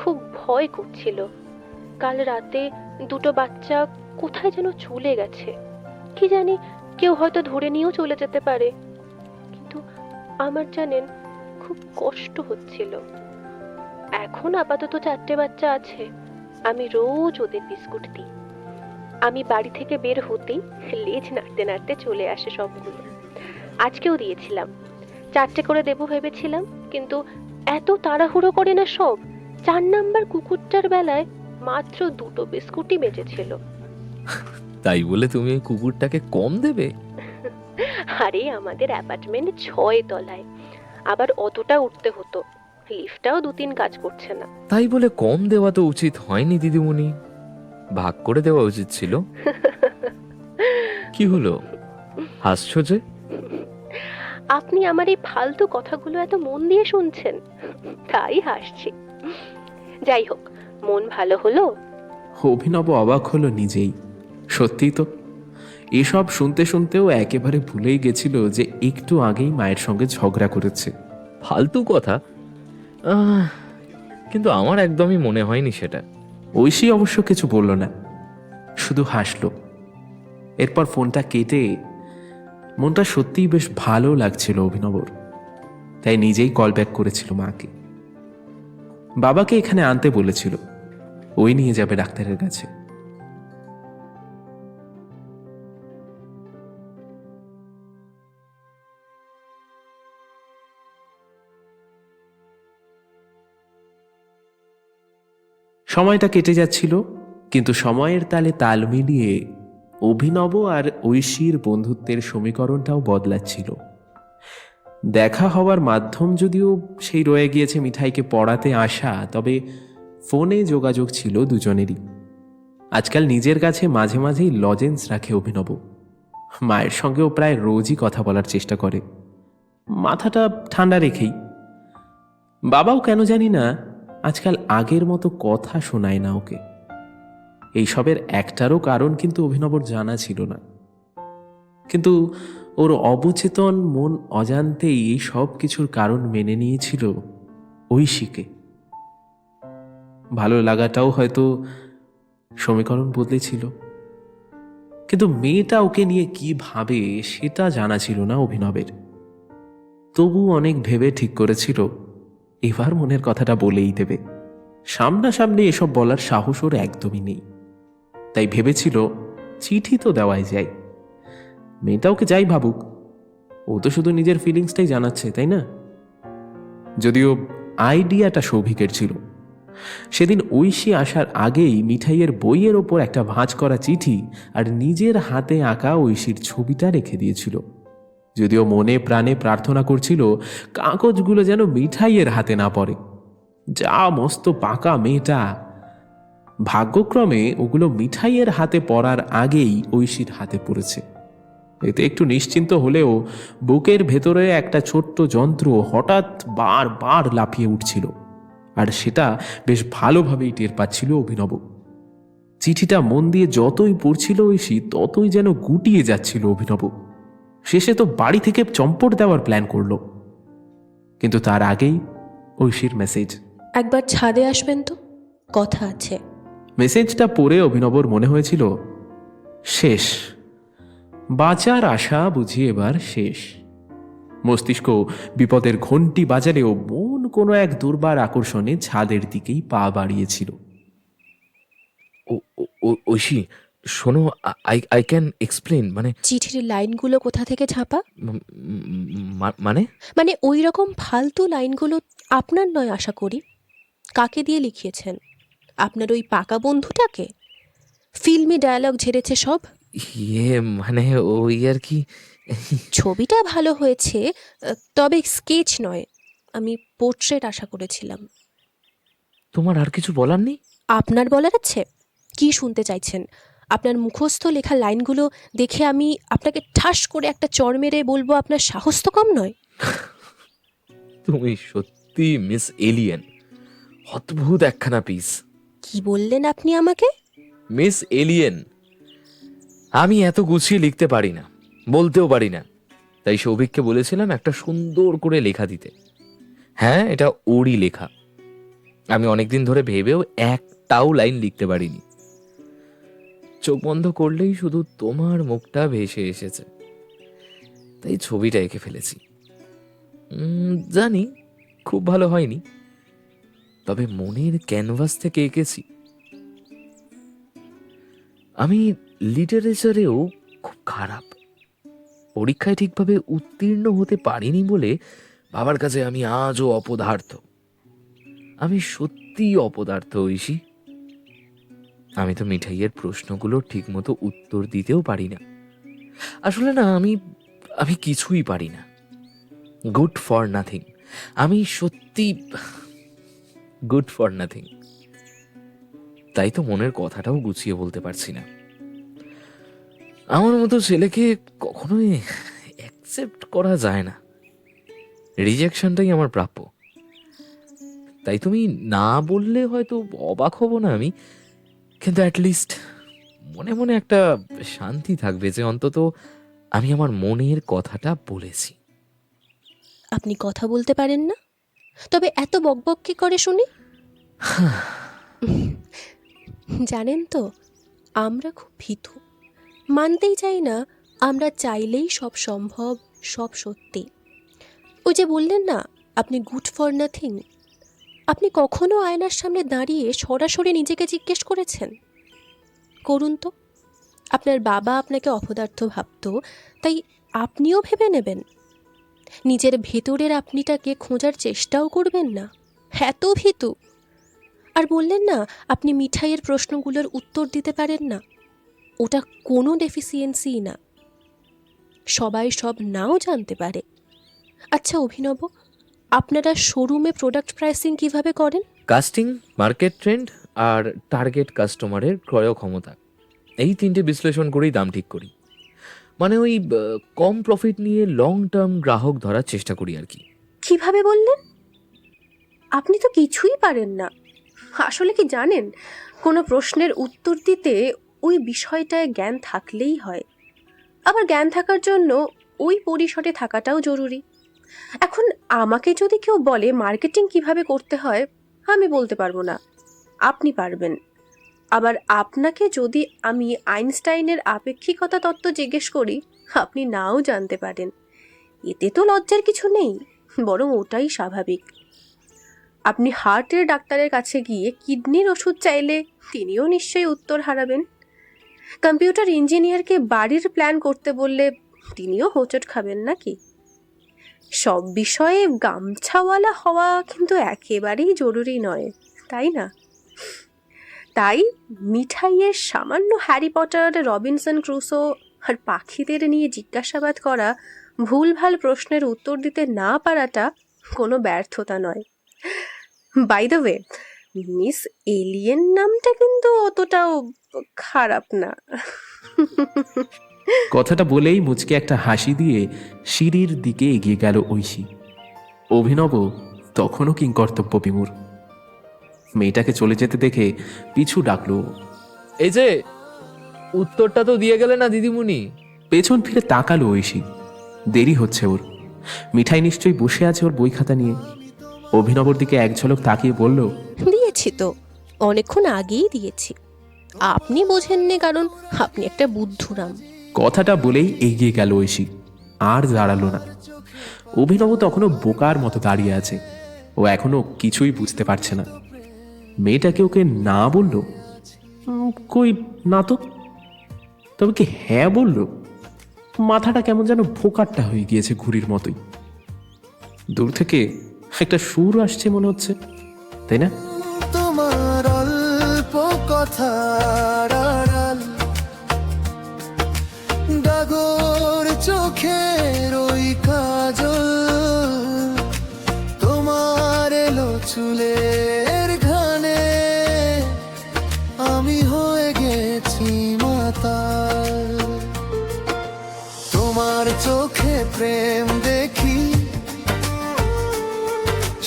খুব ভয় করছিল। কাল রাতে 2টো বাচ্চা কোথায় যেন চলে গেছে, কি জানি, কেউ হয়তো ধরে নিয়েও চলে যেতে পারে। কিন্তু আমার জানেন খুব কষ্ট হচ্ছিল। এখন আপাতত 4টে বাচ্চা আছে, আমি রোজ ওদের বিস্কুট দিই। আমি বাড়ি থেকে বের হতেই লেজ নাড়তে নাড়তে চলে আসে সবগুলো। আজকেও দিয়েছিলাম, 4টে করে দেবো ভেবেছিলাম, কিন্তু এত তাড়াহুড়ো করে না সব। 4 নাম্বার কুকুরটার বেলায় মাত্র 2টো বিস্কুটই বেঁচেছিল। তাই বলে তুমি ওই কুকুরটাকে কম দেবে? আরে আমাদের অ্যাপার্টমেন্ট 6 তলায়, আবার অতটা উঠতে হতো, লিফটটাও 2-3 কাজ করছে না। তাই বলে কম দেওয়া তো উচিত হয়নি দিদিমণি, ভাগ করে দেওয়া উচিত ছিল। কি হলো, হাসছো যে? আপনি আমার এই ফালতু কথাগুলো এত মন দিয়ে শুনছেন, তাই হাসছি। যাই হোক, মন ভালো হলো? অভিনব অবাক হলো নিজেই। সত্যিই তো, এসব শুনতে শুনতেও একেবারে ভুলেই গেছিল যে একটু আগেই মায়ের সঙ্গে ঝগড়া করেছে। ফালতু কথা, কিন্তু আমার একদমই মনে হয়নি সেটা। ঐশী অবশ্য কিছু বলল না, শুধু হাসলো। এরপর ফোনটা কেটে মনটা সত্যিই বেশ ভালো লাগছিল অভিনবর, তাই নিজেই কল ব্যাক করেছিল মাকে। বাবাকে এখানে আনতে বলেছিল, ওই নিয়ে যাবে ডাক্তারের কাছে। সময়টা কেটে যাচ্ছিল, কিন্তু সময়ের তালে তাল মিলিয়ে অভিনব আর ঐশীর বন্ধুত্বের সমীকরণটাও বদলাচ্ছিল। দেখা হওয়ার মাধ্যম যদিও সেই রয়ে গিয়েছে মিঠাইকে পড়াতে আসা, তবে ফোনে যোগাযোগ ছিল দুজনেরই। আজকাল নিজের কাছে মাঝে মাঝেই লজেন্স রাখে অভিনব, মায়ের সঙ্গেও প্রায় রোজই কথা বলার চেষ্টা করে, মাথাটা ঠান্ডা রেখেই। বাবাও কেন জানি না আজকাল আগের মতো কথা শোনায় না ওকে। এইসবের একটারও কারণ কিন্তু অভিনবর জানা ছিল না, কিন্তু ওর অবচেতন মন অজান্তেই এই সব কিছুর কারণ মেনে নিয়েছিল ঐশীকে। ভালো লাগাটাও হয়তো সমীকরণ বদলেছিল, কিন্তু মেয়েটা ওকে নিয়ে কি ভাবে সেটা জানা ছিল না অভিনবের। তবু অনেক ভেবে ঠিক করেছিল এবার মনের কথাটা বলেই দেবে। সামনাসামনি এসব বলার সাহস ওর একদমই নেই, তাই ভেবেছিল চিঠি তো দেওয়াই যায়। মেয়েটা ওকে যাই ভাবুক, ও তো শুধু নিজের ফিলিংসটাই জানাচ্ছে, তাই না? যদিও আইডিয়াটা সৌভিকের ছিল। সেদিন ঐশী আসার আগেই মিঠাইয়ের বইয়ের ওপর একটা ভাঁজ করা চিঠি আর নিজের হাতে আঁকা ঐশীর ছবিটা রেখে দিয়েছিল। যদিও মনে প্রাণে প্রার্থনা করছিল কাগজগুলো যেন মিঠাইয়ের হাতে না পড়ে। যা মস্ত পাকা মেয়েটা! ভাগ্যক্রমে ওগুলো মিঠাইয়ের হাতে পড়ার আগেই ঐশীর হাতে পড়েছে। এতে একটু নিশ্চিন্ত হলেও বুকের ভেতরে একটা ছোট্ট যন্ত্র হঠাৎ বারবার লাফিয়ে উঠছিল, আর সেটা বেশ ভালোভাবেই টের পাচ্ছিল অভিনব। চিঠিটা মন দিয়ে যতই পড়ছিল ঐশী, ততই যেন গুটিয়ে যাচ্ছিল অভিনব। শেষে তো বাড়ি থেকে চম্পট দেওয়ার প্ল্যান করলো, কিন্তু তার আগেই ঐশীর মেসেজ। একবার ছাদে আসবেন তো, কথা আছে। মেসেজটা পড়ে অভিনবর মনে হয়েছিল শেষ, বাঁচার আশা বুঝি এবার শেষ। মস্তিষ্ক বিপদের ঘণ্টি বাজালেও মন কোনো এক দুর্বার আকর্ষণে ছাদের দিকেই পা বাড়িয়েছিল। ঐশী, শোনো, আই ক্যান এক্সপ্লেন। মানে চিঠির লাইনগুলো কোথা থেকে ছাপা? মানে মানে ওই রকম ফালতু লাইনগুলো আপনার নয় আশা করি। কাকে দিয়ে লিখিয়েছেন? আপনার ওই পাকা বন্ধুটাকে? ফিল্মি ডায়ালগ ঝেড়েছে সব। মানে ওই আর কি। ছবিটা ভালো হয়েছে, তবে স্কেচ নয়, আমি পোর্ট্রেট আশা করেছিলাম। তোমার আর কিছু বলার নেই? আপনার বলার আছে? কি শুনতে চাইছেন? আপনার মুখস্থ লেখা লাইনগুলো দেখে আমি আপনাকে ঠাস করে একটা চড় মেরে বলবো আপনার সাহস তো কম নয়। তুমি সত্যি মিস এলিয়েন, অদ্ভুত একখানা পিস। কি বললেন আপনি আমাকে? Miss alien. আমি এত গুছিয়ে লিখতে পারি না, বলতেও পারি না, তাই সৌভিককে বলেছিলাম একটা সুন্দর করে লেখা দিতে। হ্যাঁ, এটা ওরই লেখা। আমি অনেকদিন ধরে ভেবেও একটাও লাইন লিখতে পারিনি। চোখ বন্ধ করলেই শুধু তোমার মুখটা ভেসে এসেছে, তাই ছবিটা এঁকে ফেলেছি। জানি খুব ভালো হয়নি, তবে মনের ক্যানভাস থেকে এঁকেছি। আমি লিটারেচারেও খুব খারাপ। পরীক্ষায় ঠিকভাবে উত্তীর্ণ হতে পারিনি বলে বাবার কাছে আমি আজও অপদার্থ। আমি সত্যিই অপদার্থ, ঐশী। আমি তো মিঠাইয়ের প্রশ্নগুলো ঠিকমতো উত্তর দিতেও পারি না। আসলে না, আমি কিছুই পারি না। Good for nothing. আমি সত্যি গুড ফর নাথিং। তাই তো মনের কথাটাও গুছিয়ে বলতে পারছি না। আমার মতো ছেলেকে কখনোই অ্যাকসেপ্ট করা যায় না। রিজেকশনটাই আমার প্রাপ্য। তাই তুমি না বললে হয়তো অবাক হব না আমি, কিন্তু অ্যাটলিস্ট মনে মনে একটা শান্তি থাকবে যে অন্তত আমি আমার মনের কথাটা বলেছি। আপনি কথা বলতে পারেন না? তবে এত বকবক কি করে শুনি? জানেন তো, আমরা খুব ভীতু। মানতেই চাই না আমরা চাইলেই সব সম্ভব, সব সত্যি। ওই যে বললেন না আপনি গুড ফর নাথিং, আপনি কখনো আয়নার সামনে দাঁড়িয়ে সরাসরি নিজেকে জিজ্ঞেস করেছেন? করুন তো। আপনার বাবা আপনাকে অপদার্থ ভাবত, তাই আপনিও ভেবে নেবেন। নিজের ভেতরের আপনিটাকে খোঁজার চেষ্টাও করবেন না, এত ভীতু। আর বললেন না আপনি মিঠাইয়ের প্রশ্নগুলোর উত্তর দিতে পারেন না, ওটা কোনো ডেফিসিয়েন্সি না। সবাই সব নাও জানতে পারে। আচ্ছা অভিনব, আপনারা শোরুমে প্রোডাক্ট প্রাইসিং কিভাবে করেন? কাস্টিং, মার্কেট ট্রেন্ড আর টার্গেট কাস্টমারের ক্রয় ক্ষমতা, এই তিনটে বিশ্লেষণ করেই দাম ঠিক করি। মানে ওই কম প্রফিট নিয়ে লং টার্ম গ্রাহক ধরার চেষ্টা করি আর কি। কিভাবে বললেন? আপনি তো কিছুই পারেন না। আসলে কি জানেন, কোনো প্রশ্নের উত্তর দিতে ওই বিষয়টায় জ্ঞান থাকলেই হয়। আবার জ্ঞান থাকার জন্য ওই পরিসরে থাকাটাও জরুরি। এখন আমাকে যদি কেউ বলে মার্কেটিং কিভাবে করতে হয়, আমি বলতে পারবো না, আপনি পারবেন। আবার আপনাকে যদি আমি আইনস্টাইনের আপেক্ষিকতা তত্ত্ব জিজ্ঞেস করি, আপনি নাও জানতে পারেন। এতে তো লজ্জার কিছু নেই, বরং ওটাই স্বাভাবিক। আপনি হার্টের ডাক্তারের কাছে গিয়ে কিডনির ওষুধ চাইলে তিনিও নিশ্চয়ই উত্তর হারাবেন। কম্পিউটার ইঞ্জিনিয়ারকে বাড়ির প্ল্যান করতে বললে তিনিও হোঁচট খাবেন নাকি? সব বিষয়ে গামছাওয়ালা হওয়া কিন্তু একেবারেই জরুরি নয়, তাই না? তাই মিঠাইয়ের সামান্য হ্যারি পটার, রবিনসন ক্রুসো আর পাখিদের নিয়ে জিজ্ঞাসাবাদ করা, ভুলভাল প্রশ্নের উত্তর দিতে না পারাটা কোনো ব্যর্থতা নয়। By the way, miss alien নামটা কিন্তু অতটাও খারাপ না। কথাটা বলেই মুচকে একটা হাসি দিয়ে সিঁড়ির দিকে এগিয়ে গেল ঐশী। অভিনব তখনও কিংকর্তব্য বিমূঢ়। মেয়েটাকে চলে যেতে দেখে পিছু ডাকলো। এই যে, উত্তরটা তো দিয়ে গেলে না দিদিমণি? পেছন ফিরে তাকালো ঐশী। দেরি হচ্ছে ওর। মিঠাই নিশ্চয়ই বসে আছে ওর বই খাতা নিয়ে। অভিনবর দিকে এক ঝলক তাকিয়ে বলল, দিয়েছি তো, অনেকক্ষণ আগেই দিয়েছি। আপনি বোঝেননি কারণ আপনি একটা বুদ্ধুরাম। কথাটা বলেই এগিয়ে গেল ঐশী, আর দাঁড়ালো না। অভিনব তখনও বোকার মতো দাঁড়িয়ে আছে। ও এখনো কিছুই বুঝতে পারছে না। মেয়েটাকে ওকে না বলল, কই না তো, তবে কি হ্যাঁ বলল? মাথাটা কেমন যেন ভোকাট্টা হয়ে গিয়েছে ঘুড়ির মতোই। দূর থেকে একটা সুর আসছে মনে হচ্ছে, তাই না? তোমার অল্প কথার আড়াল, ডাগর চোখের ওই কাজল, তোমার এলো চুলের ঘানে প্রেম দেখি,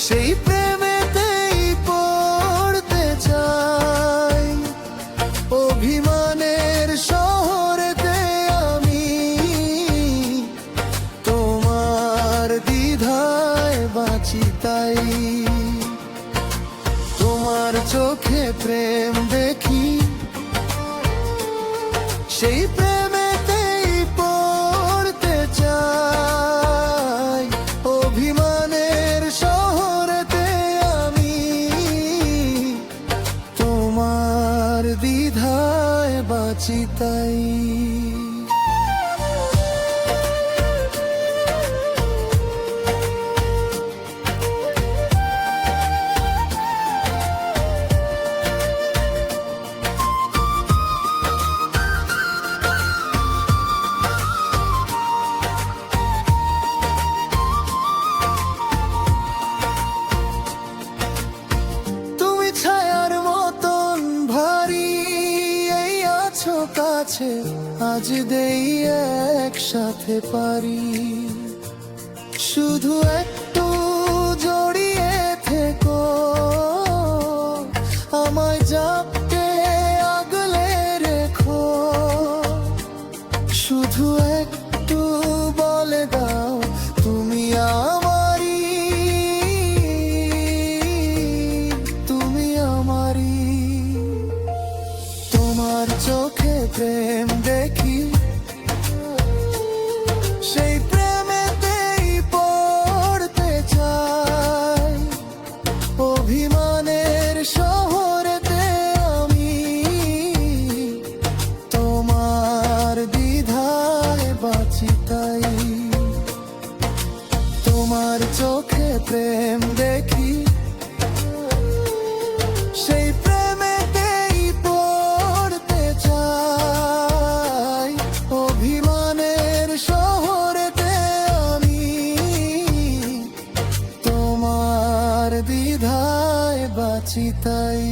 সেই প্রেমেতেই পড়তে চাই। অভিমানের শহরেতে আমি তোমার দ্বিধায় বাঁচি তাই। তোমার চোখে প্রেম দেখি, সেই প্রেমেতেই পড়তে চাই। অভিমানের শহরেতে আমি তোমার দ্বিধায় বাঁচি তাই। তুমি ছায়ার মতন ভারী, এই আছো কাছে, আজ দেই একসাথে পারি। শুধু একটু জড়িয়ে থেকো, আমায় জাপটে আগলে রেখো। শুধু একটু বলে দাও তুমি আমারি, তুমি আমারি। তোমার চোখে প্রেম দেখি, সেই প্রেমেতেই পড়তে চাই। অভিমানের শহরেতে আমি তোমার দ্বিধায় বাঁচি তাই। তোমার চোখে প্রেম দেখি, সেই প্রেমেতেই পড়তে চাই। অভিমানের শহরেতে আমি তোমার দ্বিধায় বাঁচি তাই।